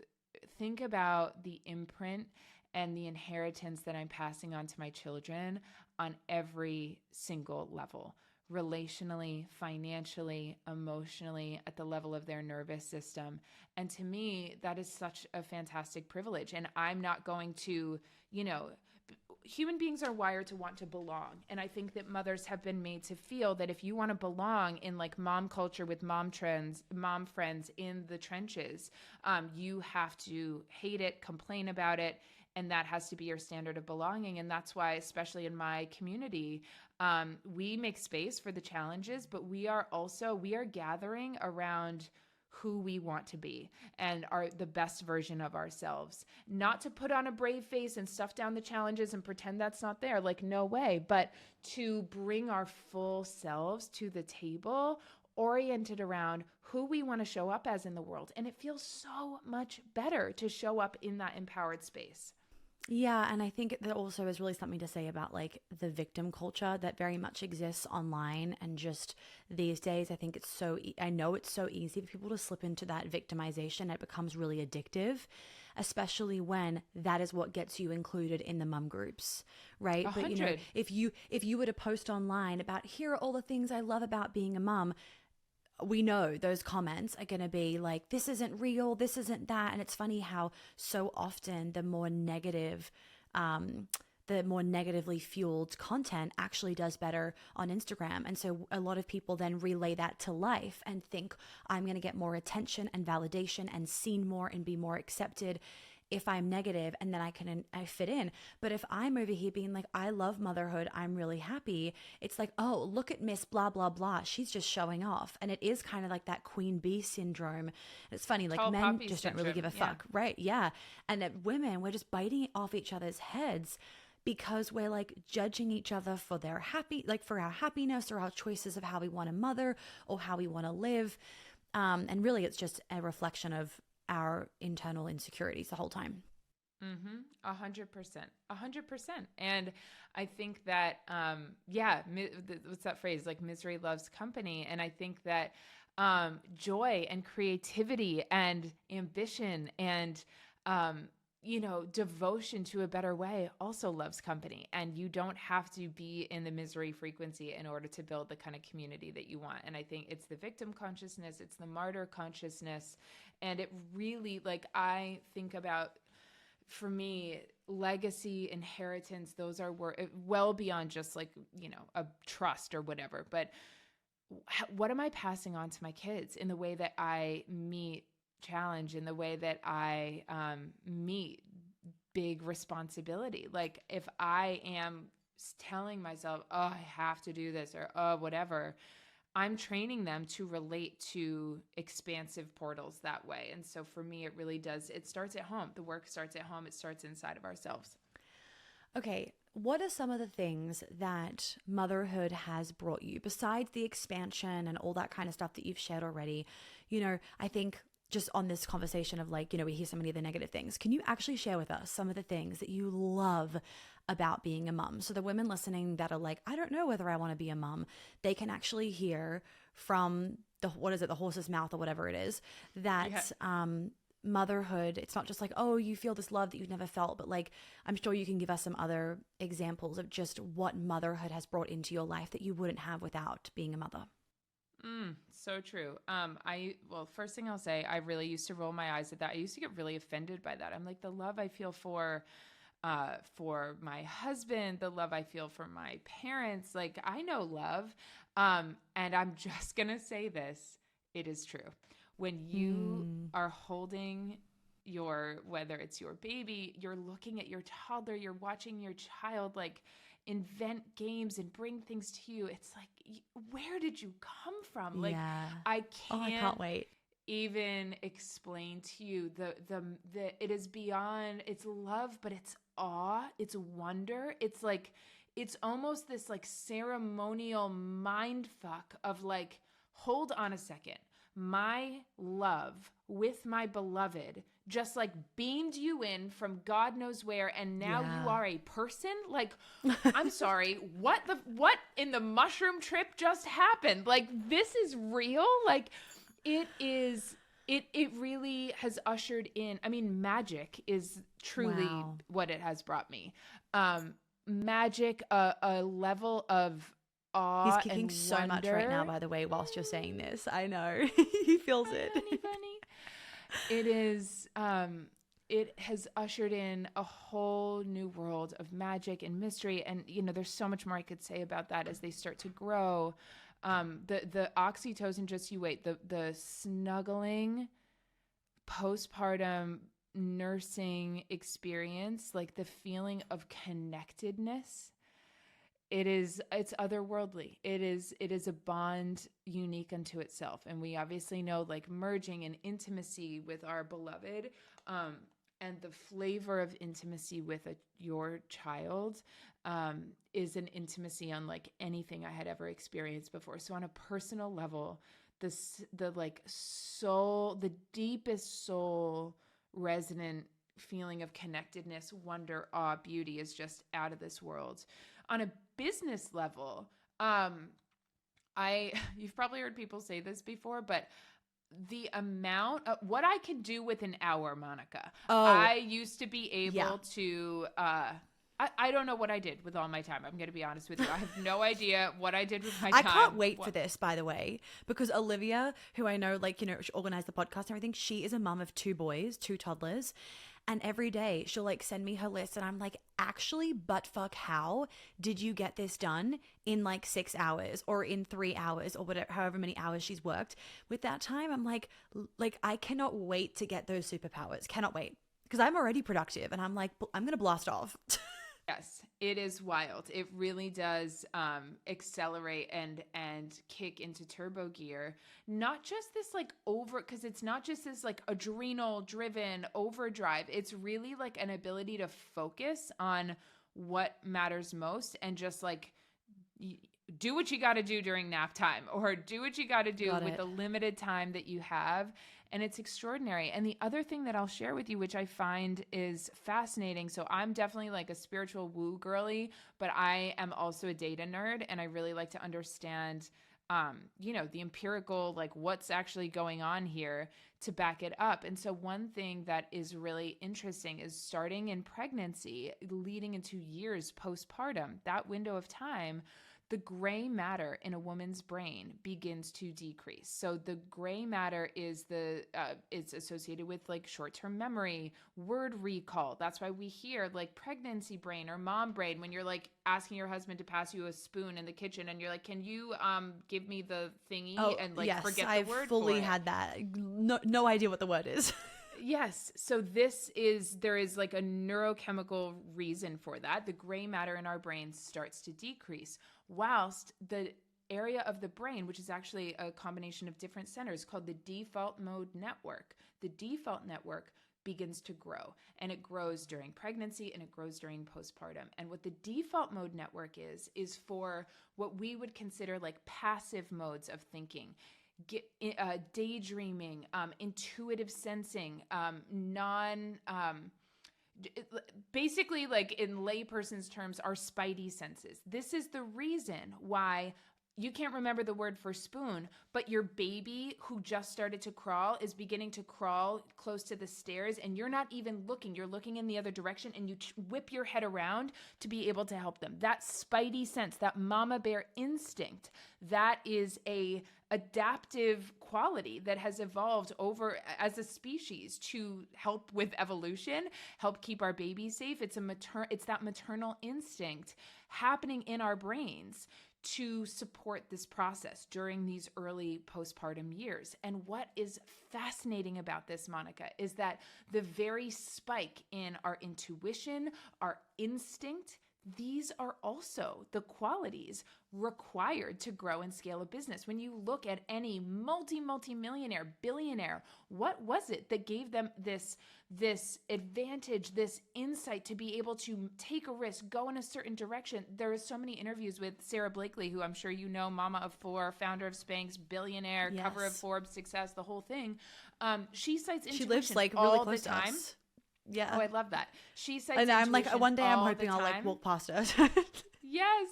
Speaker 2: Think about the imprint and the inheritance that I'm passing on to my children on every single level, relationally, financially, emotionally, at the level of their nervous system. And to me, that is such a fantastic privilege. And I'm not going to, human beings are wired to want to belong. And I think that mothers have been made to feel that if you want to belong in like mom culture with mom friends in the trenches, you have to hate it, complain about it. And that has to be your standard of belonging. And that's why, especially in my community, we make space for the challenges, but we are gathering around who we want to be and are the best version of ourselves. Not to put on a brave face and stuff down the challenges and pretend that's not there, like no way, but to bring our full selves to the table, oriented around who we want to show up as in the world. And it feels so much better to show up in that empowered space.
Speaker 1: Yeah, and I think there also is really something to say about like the victim culture that very much exists online, and just these days I think I know it's so easy for people to slip into that victimization. It becomes really addictive, especially when that is what gets you included in the mum groups, right?
Speaker 2: 100.
Speaker 1: But if you were to post online about, here are all the things I love about being a mum, we know those comments are going to be like, this isn't real, this isn't that. And it's funny how so often the more negatively fueled content actually does better on Instagram. And so a lot of people then relay that to life and think, I'm going to get more attention and validation and seen more and be more accepted if I'm negative, and then I fit in. But if I'm over here being like, I love motherhood, I'm really happy, it's like, oh, look at Miss blah, blah, blah, she's just showing off. And it is kind of like that queen bee syndrome. It's funny, like men just don't really give a fuck, right? Yeah. And women, we're just biting off each other's heads because we're like judging each other for for our happiness or our choices of how we want to mother or how we want to live. And really it's just a reflection of our internal insecurities the whole time.
Speaker 2: 100%. And I think that, what's that phrase? Like, misery loves company. And I think that joy and creativity and ambition and, devotion to a better way also loves company. And you don't have to be in the misery frequency in order to build the kind of community that you want. And I think it's the victim consciousness, it's the martyr consciousness. And it really, like, I think about, for me, legacy, inheritance, those are well beyond just like, a trust or whatever. But what am I passing on to my kids in the way that I meet challenge, in the way that I meet big responsibility? Like, if I am telling myself, oh, I have to do this, or oh, whatever, I'm training them to relate to expansive portals that way. And so for me, it really does. It starts at home. The work starts at home. It starts inside of ourselves.
Speaker 1: Okay. What are some of the things that motherhood has brought you besides the expansion and all that kind of stuff that you've shared already? I think just on this conversation of like, we hear so many of the negative things. Can you actually share with us some of the things that you love about being a mom? So the women listening that are like, I don't know whether I want to be a mom, they can actually hear from the horse's mouth or whatever it is, that motherhood, it's not just like, oh, you feel this love that you've never felt, but like, I'm sure you can give us some other examples of just what motherhood has brought into your life that you wouldn't have without being a mother.
Speaker 2: So true. Well, first thing I'll say, I really used to roll my eyes at that. I used to get really offended by that. I'm like, the love I feel for my husband, the love I feel for my parents, like I know love. And I'm just going to say this. It is true. When you are holding whether it's your baby, you're looking at your toddler, you're watching your child, like invent games and bring things to you. It's like, where did you come from? Like, I
Speaker 1: can't wait
Speaker 2: even explain to you the it is beyond, it's love, but it's awe, it's wonder. It's like, it's almost this like ceremonial mind fuck of like, hold on a second. My love with my beloved just like beamed you in from God knows where, and now you are a person. Like, I'm sorry, what in the mushroom trip just happened? Like, this is real. Like, it really has ushered in. I mean, magic is truly what it has brought me. Magic, a level of awe.
Speaker 1: He's kicking so much right now, by the way, whilst you're saying this. I know. He feels it.
Speaker 2: Bunny. It is, it has ushered in a whole new world of magic and mystery. And, you know, there's so much more I could say about that as they start to grow. The oxytocin, just you wait, the snuggling postpartum nursing experience, like the feeling of connectedness. It's otherworldly. It is a bond unique unto itself. And we obviously know like merging and intimacy with our beloved, and the flavor of intimacy with your child, is an intimacy unlike anything I had ever experienced before. So on a personal level, the like soul, the deepest soul resonant feeling of connectedness, wonder, awe, beauty is just out of this world. On a business level, you've probably heard people say this before, but the amount of what I can do with an hour, Monica. I used to be able to, I don't know what I did with all my time. I'm going to be honest with you. I have no idea what I did with my time.
Speaker 1: I can't wait for this, by the way, because Olivia, who I know, like, you know, she organized the podcast and everything, she is a mum of 2 boys, 2 toddlers. And every day she'll like send me her list and I'm like, actually, but fuck, how did you get this done in like 6 hours or in 3 hours or whatever, however many hours she's worked with that time? I'm like, I cannot wait to get those superpowers. Cannot wait. Because I'm already productive and I'm like, I'm going to blast off.
Speaker 2: Yes, it is wild. It really does accelerate and kick into turbo gear. Not just this like because it's not just this like adrenal driven overdrive. It's really like an ability to focus on what matters most and just like do what you got to do during nap time or do what you got to do with the limited time that you have. And it's extraordinary. And the other thing that I'll share with you, which I find is fascinating. So I'm definitely like a spiritual woo girly, but I am also a data nerd. And I really like to understand, the empirical, like what's actually going on here to back it up. And so one thing that is really interesting is starting in pregnancy, leading into years postpartum, that window of time, the gray matter in a woman's brain begins to decrease. So the gray matter is it's associated with like short-term memory, word recall. That's why we hear like pregnancy brain or mom brain when you're like asking your husband to pass you a spoon in the kitchen and you're like, can you give me the thingy and like forget the word.
Speaker 1: I've fully had that. No idea what the word is.
Speaker 2: Yes. So there is like a neurochemical reason for that. The gray matter in our brains starts to decrease, whilst the area of the brain, which is actually a combination of different centers called the default mode network, the default network begins to grow, and it grows during pregnancy and it grows during postpartum. And what the default mode network is for what we would consider like passive modes of thinking. Daydreaming, intuitive sensing, basically like in layperson's terms, our spidey senses. This is the reason why you can't remember the word for spoon, but your baby who just started to crawl is beginning to crawl close to the stairs, and you're not even looking. You're looking in the other direction, and you whip your head around to be able to help them. That spidey sense, that mama bear instinct, that is a adaptive quality that has evolved over as a species to help with evolution, help keep our babies safe. It's that maternal instinct happening in our brains to support this process during these early postpartum years. And what is fascinating about this, Monica, is that the very spike in our intuition, our instinct, these are also the qualities required to grow and scale a business. When you look at any multi-millionaire, billionaire, what was it that gave them this advantage, this insight to be able to take a risk, go in a certain direction? There are so many interviews with Sarah Blakely, who I'm sure you know, mama of four, founder of Spanx, billionaire,
Speaker 1: Yes.
Speaker 2: cover of Forbes, success, the whole thing. She cites intuition
Speaker 1: She lives like really
Speaker 2: all
Speaker 1: close
Speaker 2: the
Speaker 1: to
Speaker 2: time.
Speaker 1: us. Yeah.
Speaker 2: Oh, I love that. She cites
Speaker 1: And I'm like,
Speaker 2: intuition
Speaker 1: one day I'm
Speaker 2: all
Speaker 1: hoping
Speaker 2: the
Speaker 1: I'll like
Speaker 2: time.
Speaker 1: walk past her.
Speaker 2: Yes.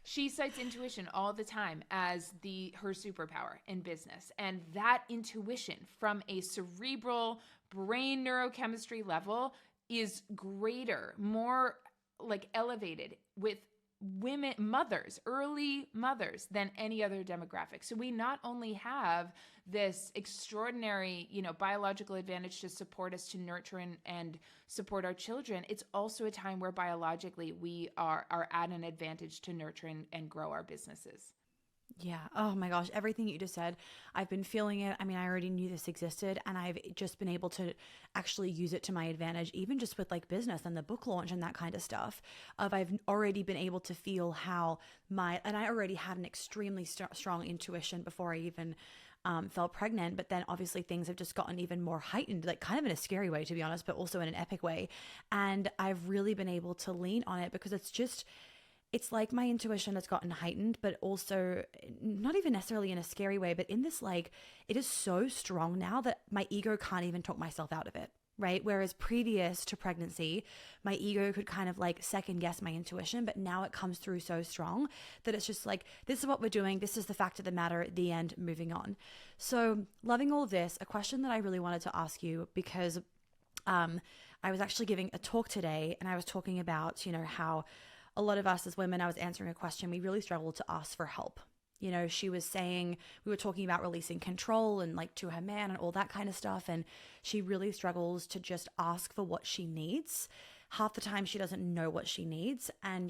Speaker 2: She cites intuition all the time as her superpower in business. And that intuition from a cerebral brain neurochemistry level is greater, more like elevated with women, mothers, early mothers, than any other demographic. So we not only have this extraordinary, biological advantage to support us to nurture and support our children, it's also a time where biologically we are at an advantage to nurture and grow our businesses.
Speaker 1: Yeah. Oh my gosh. Everything you just said, I've been feeling it. I mean, I already knew this existed, and I've just been able to actually use it to my advantage, even just with like business and the book launch and that kind of stuff. I've already been able to feel how and I already had an extremely strong intuition before I even fell pregnant. But then obviously things have just gotten even more heightened, like kind of in a scary way, to be honest, but also in an epic way. And I've really been able to lean on it because it's like my intuition has gotten heightened, but also not even necessarily in a scary way, but in this, like, it is so strong now that my ego can't even talk myself out of it, right? Whereas previous to pregnancy, my ego could kind of like second guess my intuition, but now it comes through so strong that it's just like, this is what we're doing. This is the fact of the matter, the end, moving on. So loving all of this, a question that I really wanted to ask you, because I was actually giving a talk today, and I was talking about, how a lot of us as women, I was answering a question, we really struggle to ask for help. She was saying, we were talking about releasing control and like to her man and all that kind of stuff. And she really struggles to just ask for what she needs. Half the time she doesn't know what she needs. And,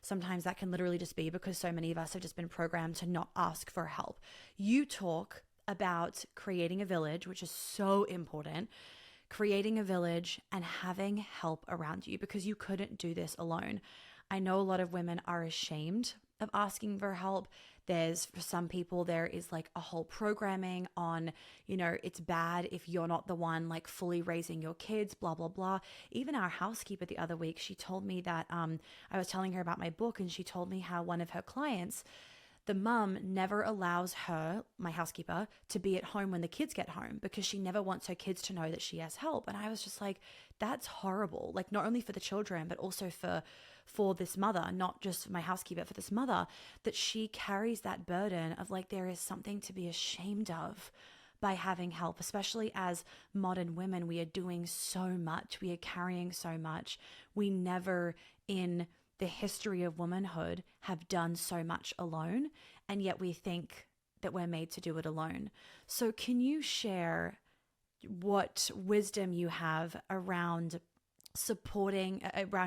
Speaker 1: sometimes that can literally just be because so many of us have just been programmed to not ask for help. You talk about creating a village, which is so important. Creating a village and having help around you, because you couldn't do this alone. I know a lot of women are ashamed of asking for help. For some people, there is like a whole programming on, it's bad if you're not the one like fully raising your kids, blah, blah, blah. Even our housekeeper the other week, she told me that I was telling her about my book, and she told me how one of her clients, the mum never allows her, my housekeeper, to be at home when the kids get home because she never wants her kids to know that she has help. And I was just like, that's horrible. Like, not only for the children, but also for this mother, not just for my housekeeper, for this mother, that she carries that burden of like, there is something to be ashamed of by having help, especially as modern women. We are doing so much. We are carrying so much. We never in the history of womanhood have done so much alone, and yet we think that we're made to do it alone. So can you share what wisdom you have around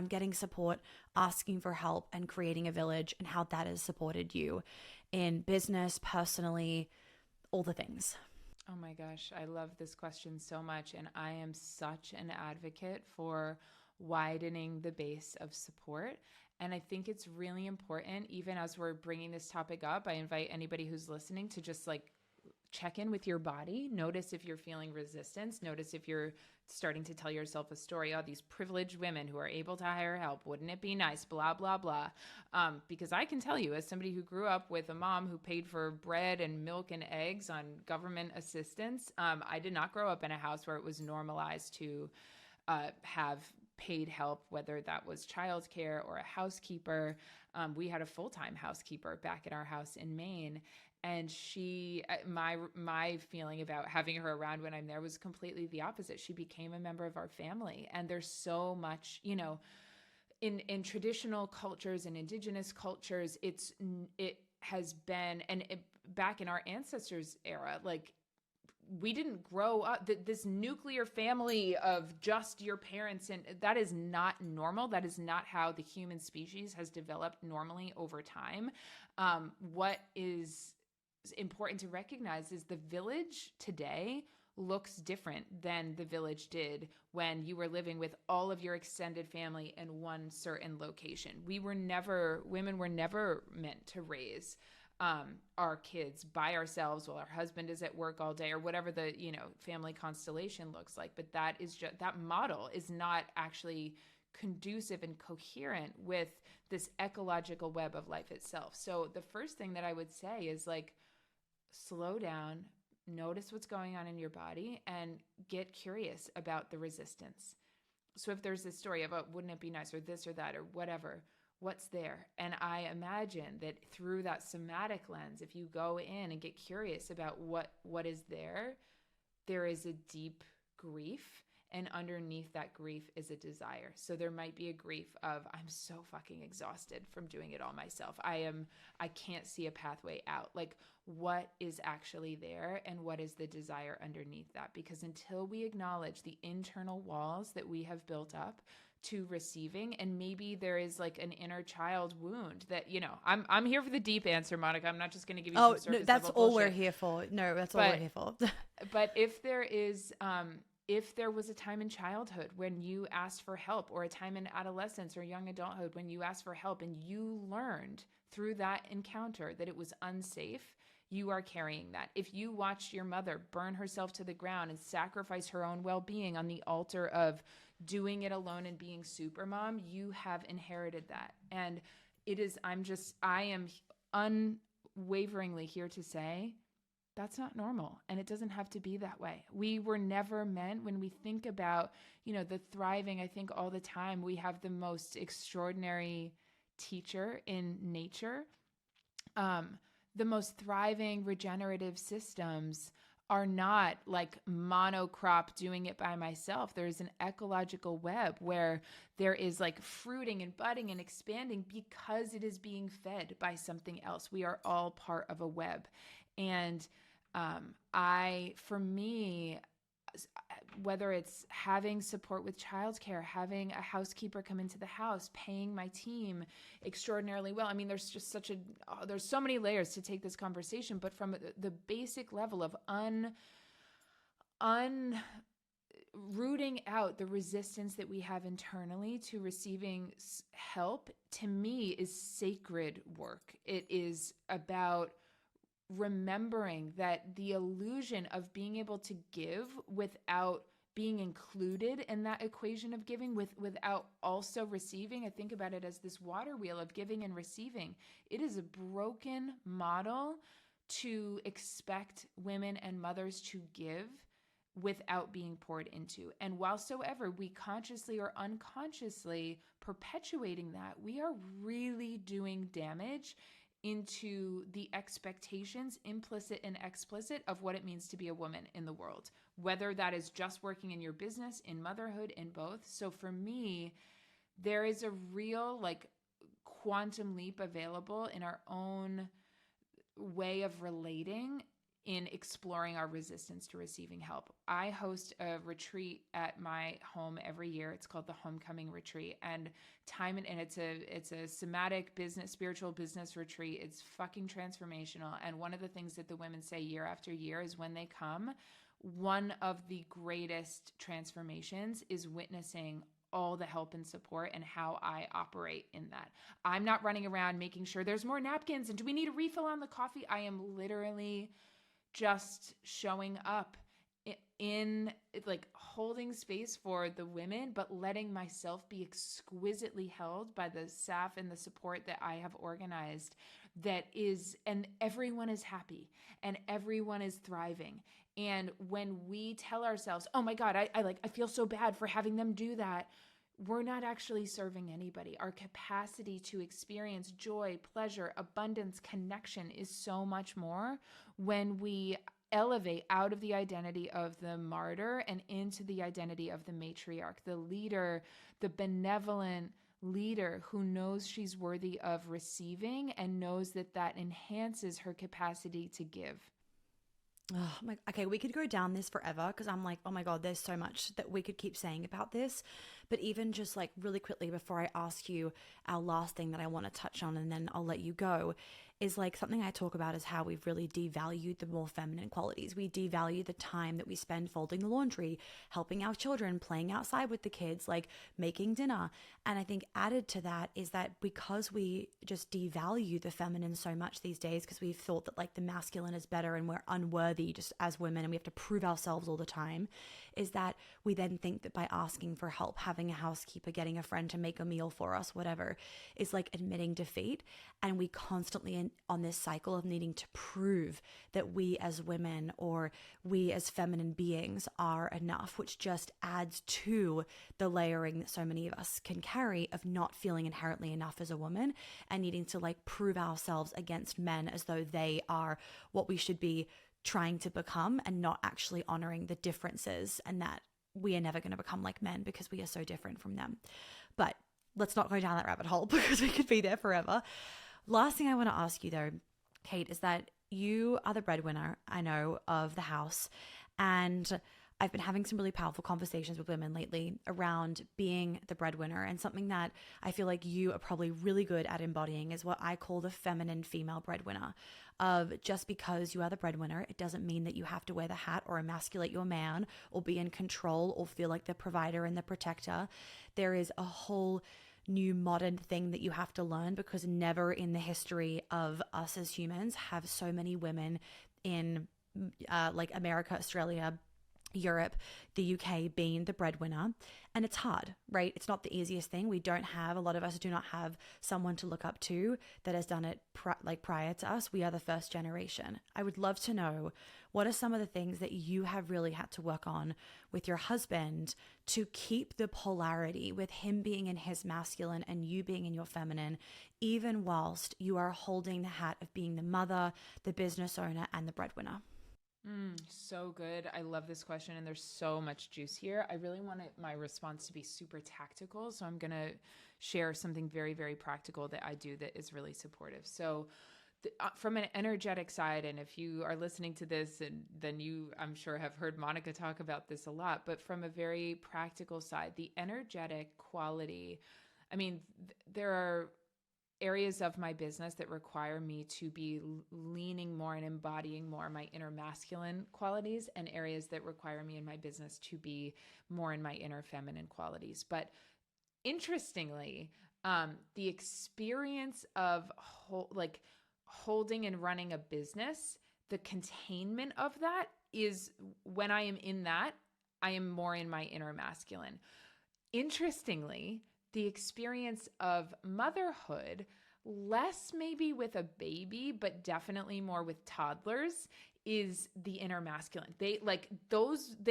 Speaker 1: getting support, asking for help, and creating a village, and how that has supported you in business, personally, all the things?
Speaker 2: Oh my gosh, I love this question so much, and I am such an advocate for widening the base of support. And I think it's really important, even as we're bringing this topic up, I invite anybody who's listening to just like check in with your body. Notice if you're feeling resistance. Notice if you're starting to tell yourself a story. Oh, these privileged women who are able to hire help. Wouldn't it be nice? Blah, blah, blah. Because I can tell you, as somebody who grew up with a mom who paid for bread and milk and eggs on government assistance, I did not grow up in a house where it was normalized to have paid help, whether that was childcare or a housekeeper. We had a full-time housekeeper back at our house in Maine. And my feeling about having her around when I'm there was completely the opposite. She became a member of our family. And there's so much, in traditional cultures and indigenous cultures, it has been, back in our ancestors' era, like, we didn't grow up this nuclear family of just your parents, and that is not normal. That is not how the human species has developed normally over time. What is important to recognize is the village today looks different than the village did when you were living with all of your extended family in one certain location. Women were never meant to raise our kids by ourselves while our husband is at work all day, or whatever the, family constellation looks like. But that model is not actually conducive and coherent with this ecological web of life itself. So the first thing that I would say is, like, slow down, notice what's going on in your body, and get curious about the resistance. So if there's this story about, wouldn't it be nice, or this or that, or whatever, what's there? And I imagine that through that somatic lens, if you go in and get curious about what is there is a deep grief. And underneath that grief is a desire. So there might be a grief of, I'm so fucking exhausted from doing it all myself. I can't see a pathway out. Like, what is actually there, and what is the desire underneath that? Because until we acknowledge the internal walls that we have built up to receiving, and maybe there is like an inner child wound that, I'm here for the deep answer, Monica. I'm not just going to give you some surface
Speaker 1: that's
Speaker 2: level
Speaker 1: all
Speaker 2: bullshit.
Speaker 1: we're here for. No, that's all we're here for.
Speaker 2: But if there is, if there was a time in childhood when you asked for help, or a time in adolescence or young adulthood when you asked for help, and you learned through that encounter that it was unsafe, you are carrying that. If you watched your mother burn herself to the ground and sacrifice her own well-being on the altar of doing it alone and being super mom, you have inherited that. And I am unwaveringly here to say, that's not normal, and it doesn't have to be that way. We were never meant, when we think about, the thriving, I think all the time, we have the most extraordinary teacher in nature. The most thriving regenerative systems are not like monocrop doing it by myself. There's an ecological web where there is like fruiting and budding and expanding because it is being fed by something else. We are all part of a web. And for me, whether it's having support with childcare, having a housekeeper come into the house, paying my team extraordinarily well. I mean, there's just there's so many layers to take this conversation, but from the basic level of rooting out the resistance that we have internally to receiving help, to me, is sacred work. It is about remembering that the illusion of being able to give without being included in that equation of giving, without also receiving. I think about it as this water wheel of giving and receiving. It is a broken model to expect women and mothers to give without being poured into. And whilsoever we consciously or unconsciously perpetuating that, we are really doing damage into the expectations, implicit and explicit, of what it means to be a woman in the world, whether that is just working in your business, in motherhood, in both. So for me, there is a real quantum leap available in our own way of relating, in exploring our resistance to receiving help. I host a retreat at my home every year. It's called the Homecoming Retreat, and it's a somatic business, spiritual business retreat. It's fucking transformational. And one of the things that the women say year after year is, when they come, one of the greatest transformations is witnessing all the help and support and how I operate in that. I'm not running around making sure there's more napkins and do we need a refill on the coffee? I am literally just showing up in holding space for the women, but letting myself be exquisitely held by the staff and the support that I have organized, and everyone is happy and everyone is thriving. And when we tell ourselves, oh my God, I feel so bad for having them do that, we're not actually serving anybody. Our capacity to experience joy, pleasure, abundance, connection is so much more when we elevate out of the identity of the martyr and into the identity of the matriarch, the leader, the benevolent leader who knows she's worthy of receiving and knows that that enhances her capacity to give.
Speaker 1: Oh my, okay, we could go down this forever because I'm like, oh my God, there's so much that we could keep saying about this. But even just like really quickly before I ask you our last thing that I want to touch on and then I'll let you go, is like something I talk about is how we've really devalued the more feminine qualities. We devalue the time that we spend folding the laundry, helping our children, playing outside with the kids, like making dinner. And I think added to that is that because we just devalue the feminine so much these days, because we've thought that like the masculine is better and we're unworthy just as women and we have to prove ourselves all the time, is that we then think that by asking for help, having a housekeeper, getting a friend to make a meal for us, whatever, is like admitting defeat. And we constantly on this cycle of needing to prove that we as women or we as feminine beings are enough, which just adds to the layering that so many of us can carry of not feeling inherently enough as a woman and needing to like prove ourselves against men as though they are what we should be trying to become and not actually honoring the differences and that we are never going to become like men because we are so different from them. But let's not go down that rabbit hole because we could be there forever. Last thing I want to ask you though, Cait, is that you are the breadwinner, I know, of the house. And I've been having some really powerful conversations with women lately around being the breadwinner. And something that I feel like you are probably really good at embodying is what I call the feminine female breadwinner. Of just because you are the breadwinner, it doesn't mean that you have to wear the hat or emasculate your man or be in control or feel like the provider and the protector. There is a whole new modern thing that you have to learn because never in the history of us as humans have so many women in like America, Australia, Europe, the UK being the breadwinner. And it's hard, right? It's not the easiest thing. A lot of us do not have someone to look up to that has done it prior to us. We are the first generation. I would love to know, what are some of the things that you have really had to work on with your husband to keep the polarity with him being in his masculine and you being in your feminine, even whilst you are holding the hat of being the mother, the business owner, and the breadwinner?
Speaker 2: So good. I love this question and there's so much juice here. I really want my response to be super tactical. So I'm going to share something very, very practical that I do that is really supportive. So from an energetic side, and if you are listening to this, and then you, I'm sure, have heard Monica talk about this a lot, but from a very practical side, the energetic quality, I mean, there are areas of my business that require me to be leaning more and embodying more my inner masculine qualities, and areas that require me in my business to be more in my inner feminine qualities. But interestingly, the experience of holding and running a business, the containment of that is when I am in that, I am more in my inner masculine. Interestingly, the experience of motherhood, less maybe with a baby, but definitely more with toddlers, is the inner masculine. They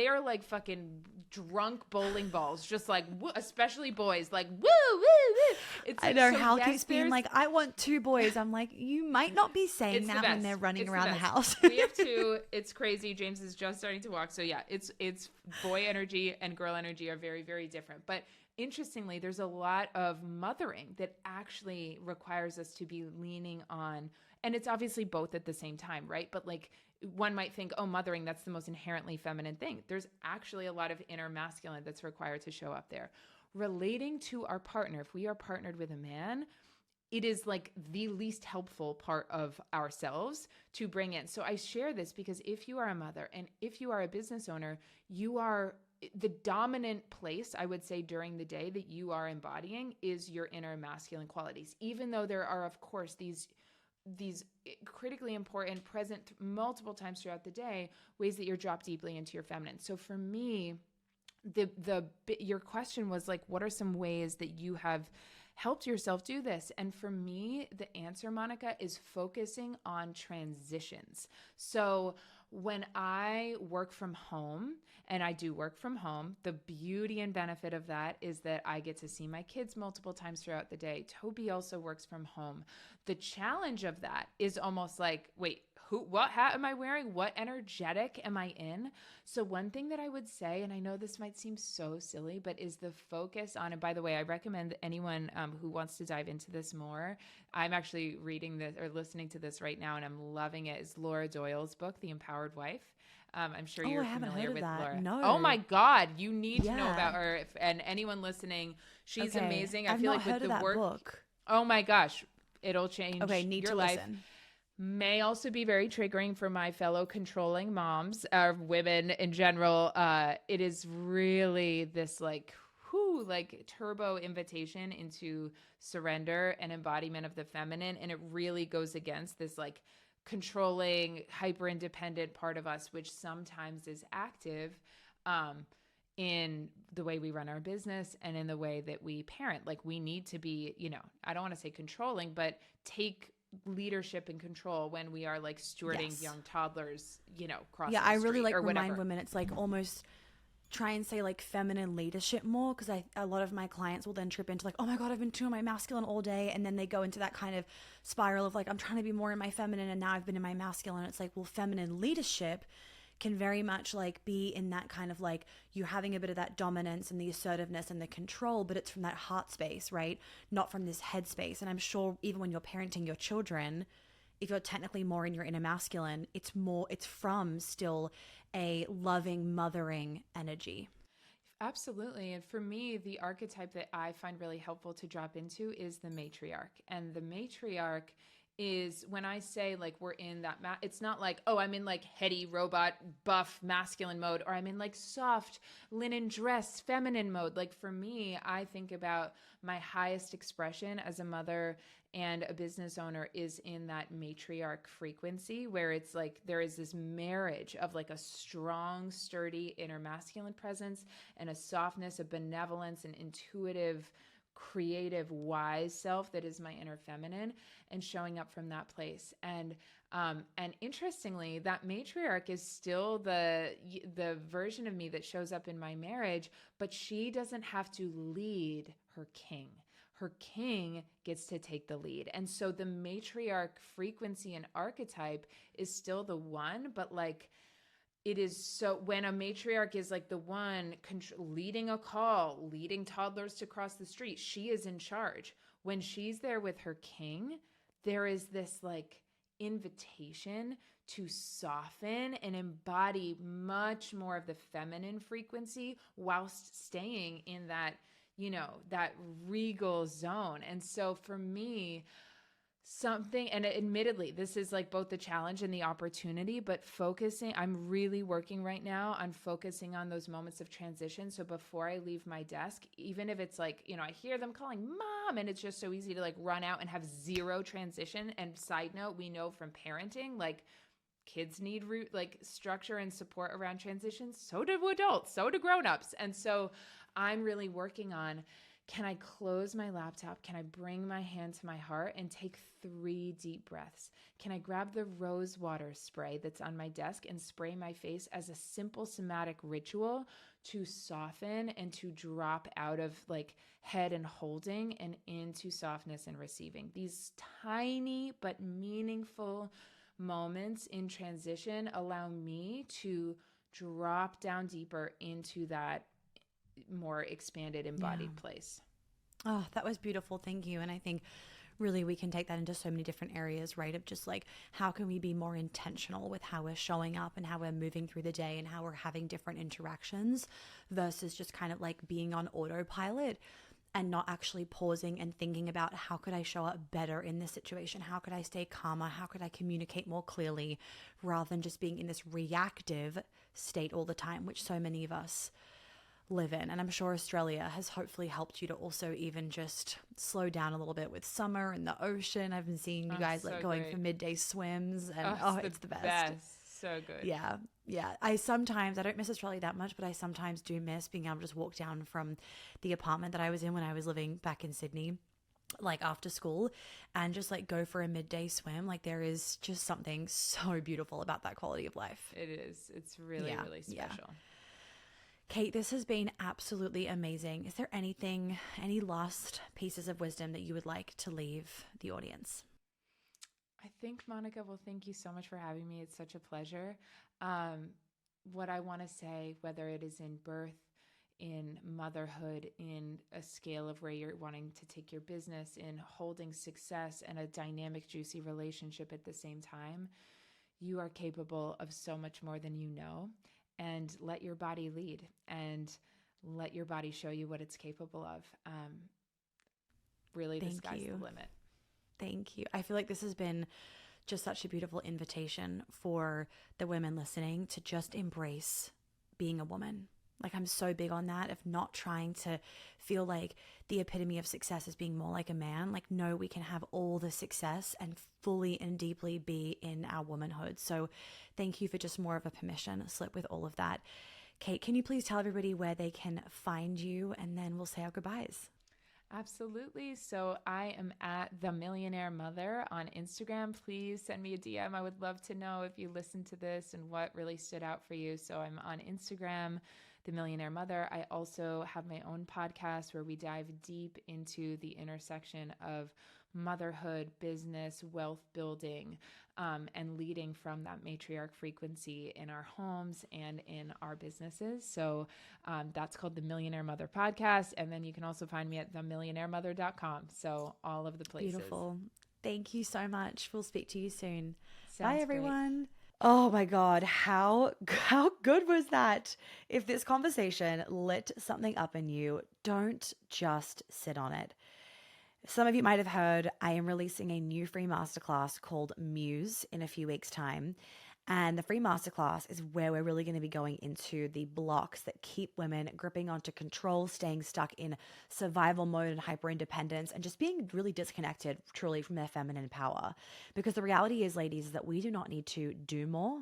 Speaker 2: are like fucking drunk bowling balls, just like, especially boys, like, woo, woo, woo. It's
Speaker 1: I know Hal keeps being like, I want 2 boys. I'm like, you might not be saying that when they're running around the house.
Speaker 2: We have 2. It's crazy. James is just starting to walk. So yeah, it's boy energy and girl energy are very, very different. But interestingly, there's a lot of mothering that actually requires us to be leaning on, and it's obviously both at the same time, right? But like, one might think, oh, mothering, that's the most inherently feminine thing. There's actually a lot of inner masculine that's required to show up there. Relating to our partner, if we are partnered with a man, it is like the least helpful part of ourselves to bring in. So I share this because if you are a mother and if you are a business owner, you are the dominant place, I would say, during the day that you are embodying is your inner masculine qualities, even though there are, of course, these critically important, present multiple times throughout the day, ways that you're dropped deeply into your feminine. So for me, your question was like, what are some ways that you have helped yourself do this? And for me, the answer, Monica, is focusing on transitions. So When I work from home, and I do work from home, the beauty and benefit of that is that I get to see my kids multiple times throughout the day. Toby also works from home. The challenge of that is almost like, wait, what hat am I wearing? What energetic am I in? So one thing that I would say, and I know this might seem so silly, but is the focus on, and by the way, I recommend anyone who wants to dive into this more. I'm actually reading this or listening to this right now, and I'm loving it. Is Laura Doyle's book, The Empowered Wife. I'm sure
Speaker 1: Oh,
Speaker 2: you're
Speaker 1: I haven't
Speaker 2: familiar
Speaker 1: heard of
Speaker 2: with
Speaker 1: that.
Speaker 2: Laura.
Speaker 1: No.
Speaker 2: Oh my God, you need to know
Speaker 1: Yeah.
Speaker 2: about her. And anyone listening, she's
Speaker 1: Okay.
Speaker 2: amazing. I
Speaker 1: I've
Speaker 2: feel
Speaker 1: not
Speaker 2: like
Speaker 1: heard
Speaker 2: with
Speaker 1: of
Speaker 2: the
Speaker 1: that
Speaker 2: work,
Speaker 1: book.
Speaker 2: oh my gosh, it'll change
Speaker 1: Okay, need
Speaker 2: your
Speaker 1: to
Speaker 2: life.
Speaker 1: listen.
Speaker 2: May also be very triggering for my fellow controlling moms or women in general. It is really this like turbo invitation into surrender and embodiment of the feminine, and it really goes against this like controlling, hyper independent part of us, which sometimes is active in the way we run our business and in the way that we parent. Like we need to be, I don't want to say controlling, but take leadership and control when we are like stewarding
Speaker 1: Yes.
Speaker 2: young toddlers, crossing
Speaker 1: Yeah,
Speaker 2: the
Speaker 1: I really
Speaker 2: street
Speaker 1: like
Speaker 2: or
Speaker 1: remind
Speaker 2: whatever.
Speaker 1: women it's like almost try and say like feminine leadership more, because a lot of my clients will then trip into like, oh my God, I've been doing my masculine all day, and then they go into that kind of spiral of like, I'm trying to be more in my feminine and now I've been in my masculine. It's like, well, feminine leadership can very much like be in that kind of like you having a bit of that dominance and the assertiveness and the control, but it's from that heart space, right? Not from this head space. And I'm sure even when you're parenting your children, if you're technically more in your inner masculine, it's from still a loving, mothering energy.
Speaker 2: Absolutely. And for me, the archetype that I find really helpful to drop into is the matriarch. And the matriarch is when I say like we're in that, it's not like, oh, I'm in like heady, robot, buff, masculine mode, or I'm in like soft, linen dress, feminine mode. Like for me, I think about my highest expression as a mother and a business owner is in that matriarch frequency where it's like there is this marriage of like a strong, sturdy inner masculine presence and a softness, a benevolence, an intuitive, creative, wise self that is my inner feminine, and showing up from that place. And interestingly, that matriarch is still the version of me that shows up in my marriage, but she doesn't have to lead her king. Her king gets to take the lead. And so the matriarch frequency and archetype is still the one, but like it is so when a matriarch is like the one leading a call, leading toddlers to cross the street, she is in charge. When she's there with her king, there is this like invitation to soften and embody much more of the feminine frequency whilst staying in that, that regal zone. And so for me, and admittedly, this is like both the challenge and the opportunity, but I'm really working right now on focusing on those moments of transition. So before I leave my desk, even if it's like, I hear them calling mom and it's just so easy to like run out and have zero transition. And side note, we know from parenting, like kids need like structure and support around transitions. So do adults, so do grownups. And so I'm really working on, can I close my laptop? Can I bring my hand to my heart and take 3 deep breaths? Can I grab the rose water spray that's on my desk and spray my face as a simple somatic ritual to soften and to drop out of like head and holding and into softness and receiving? These tiny but meaningful moments in transition allow me to drop down deeper into that more expanded, embodied place.
Speaker 1: Oh, that was beautiful. Thank you. And I think really we can take that into so many different areas, right? Of just like, how can we be more intentional with how we're showing up and how we're moving through the day and how we're having different interactions versus just kind of like being on autopilot and not actually pausing and thinking about how could I show up better in this situation? How could I stay calmer? How could I communicate more clearly rather than just being in this reactive state all the time, which so many of us live in. And I'm sure Australia has hopefully helped you to also even just slow down a little bit with summer and the ocean. I've been seeing you guys like going for midday swims and it's the best.
Speaker 2: So good.
Speaker 1: Yeah. I don't miss Australia that much, but I sometimes do miss being able to just walk down from the apartment that I was in when I was living back in Sydney like after school and just like go for a midday swim. Like there is just something so beautiful about that quality of life.
Speaker 2: It is. It's really,
Speaker 1: Yeah.
Speaker 2: really
Speaker 1: Yeah.
Speaker 2: special.
Speaker 1: Cait, this has been absolutely amazing. Is there anything, any last pieces of wisdom that you would like to leave the audience?
Speaker 2: I think, Monica, well, thank you so much for having me. It's such a pleasure. Um, what I want to say, whether it is in birth, in motherhood, in a scale of where you're wanting to take your business, in holding success and a dynamic, juicy relationship at the same time, you are capable of so much more than you know. And let your body lead and let your body show you what it's capable of. Really, the
Speaker 1: Thank
Speaker 2: sky's the
Speaker 1: you.
Speaker 2: limit.
Speaker 1: Thank you. I feel like this has been just such a beautiful invitation for the women listening to just embrace being a woman. Like, I'm so big on that, of not trying to feel like the epitome of success is being more like a man. Like, no, we can have all the success and fully and deeply be in our womanhood. So thank you for just more of a permission slip with all of that. Cait, can you please tell everybody where they can find you, and then we'll say our goodbyes?
Speaker 2: Absolutely. So I am at The Millionaire Mother on Instagram. Please send me a DM. I would love to know if you listened to this and what really stood out for you. So I'm on Instagram, The Millionaire Mother. I also have my own podcast where we dive deep into the intersection of motherhood, business, wealth building, and leading from that matriarch frequency in our homes and in our businesses. So that's called the Millionaire Mother Podcast. And then you can also find me at themillionairemother.com. So all of the places.
Speaker 1: Beautiful. Thank you so much. We'll speak to you soon. Bye,
Speaker 2: Sounds great.
Speaker 1: everyone. Oh my God, how good was that? If this conversation lit something up in you, don't just sit on it. Some of you might have heard I am releasing a new free masterclass called Muse in a few weeks' time. And the free masterclass is where we're really going to be going into the blocks that keep women gripping onto control, staying stuck in survival mode and hyper independence, and just being really disconnected truly from their feminine power. Because the reality is, ladies, is that we do not need to do more.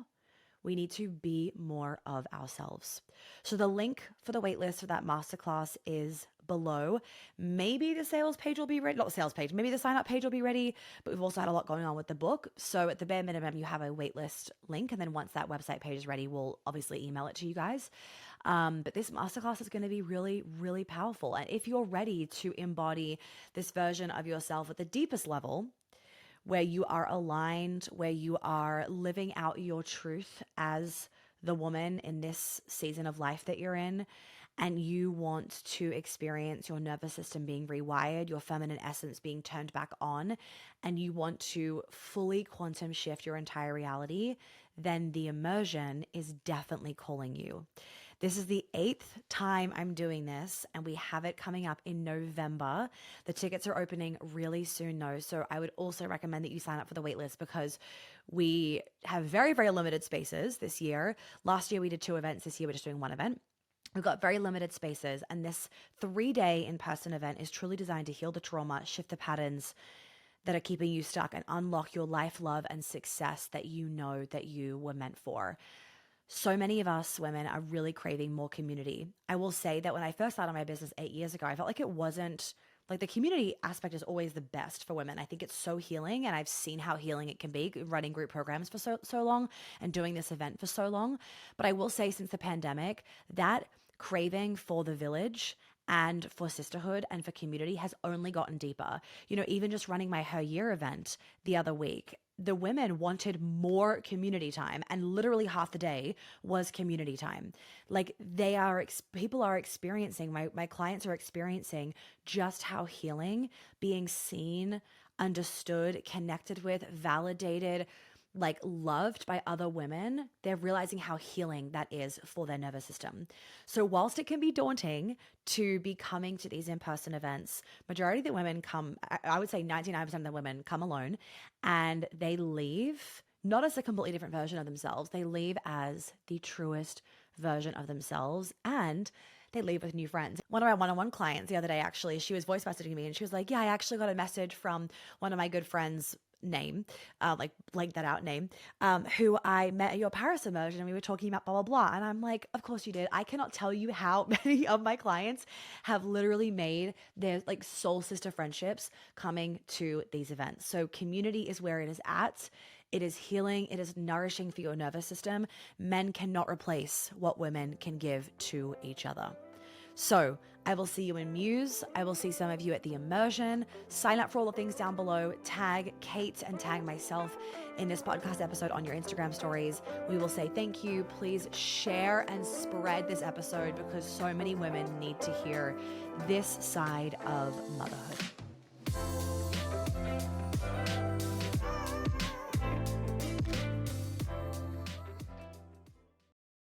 Speaker 1: We need to be more of ourselves. So the link for the waitlist for that masterclass is below. Maybe the sales page will be ready, not the sales page, maybe the sign up page will be ready, but we've also had a lot going on with the book. So at the bare minimum, you have a waitlist link. And then once that website page is ready, we'll obviously email it to you guys. But this masterclass is going to be really, really powerful. And if you're ready to embody this version of yourself at the deepest level, where you are aligned, where you are living out your truth as the woman in this season of life that you're in, and you want to experience your nervous system being rewired, your feminine essence being turned back on, and you want to fully quantum shift your entire reality, then the immersion is definitely calling you. This is the 8th time I'm doing this, and we have it coming up in November. The tickets are opening really soon, though. So I would also recommend that you sign up for the waitlist, because we have very, very limited spaces this year. Last year we did 2 events. This year we're just doing 1 event. We've got very limited spaces, and this 3-day in-person event is truly designed to heal the trauma, shift the patterns that are keeping you stuck, and unlock your life, love, and success that you know that you were meant for. So many of us women are really craving more community. I will say that when I first started my business 8 years ago, I felt like it wasn't like the community aspect is always the best for women. I think it's so healing, and I've seen how healing it can be running group programs for so long and doing this event for so long. But I will say, since the pandemic, that craving for the village and for sisterhood and for community has only gotten deeper. You know, even just running my Her Year event the other week, the women wanted more community time, and literally half the day was community time. Like people are experiencing, my clients are experiencing just how healing, being seen, understood, connected with, validated, like loved by other women, they're realizing how healing that is for their nervous system. So whilst it can be daunting to be coming to these in-person events, majority of the women come, I would say 99% of the women come alone, and they leave not as a completely different version of themselves. They leave as the truest version of themselves, and they leave with new friends. One of my one-on-one clients the other day, actually, she was voice messaging me, and she was like, yeah, I actually got a message from one of my good friends name, like blank that out name, who I met at your Paris immersion, and we were talking about blah, blah, blah. And I'm like, of course you did. I cannot tell you how many of my clients have literally made their like soul sister friendships coming to these events. So community is where it is at. It is healing. It is nourishing for your nervous system. Men cannot replace what women can give to each other. So I will see you in Muse. I will see some of you at the immersion. Sign up for all the things down below. Tag Cait and tag myself in this podcast episode on your Instagram stories. We will say thank you. Please share and spread this episode because so many women need to hear this side of motherhood.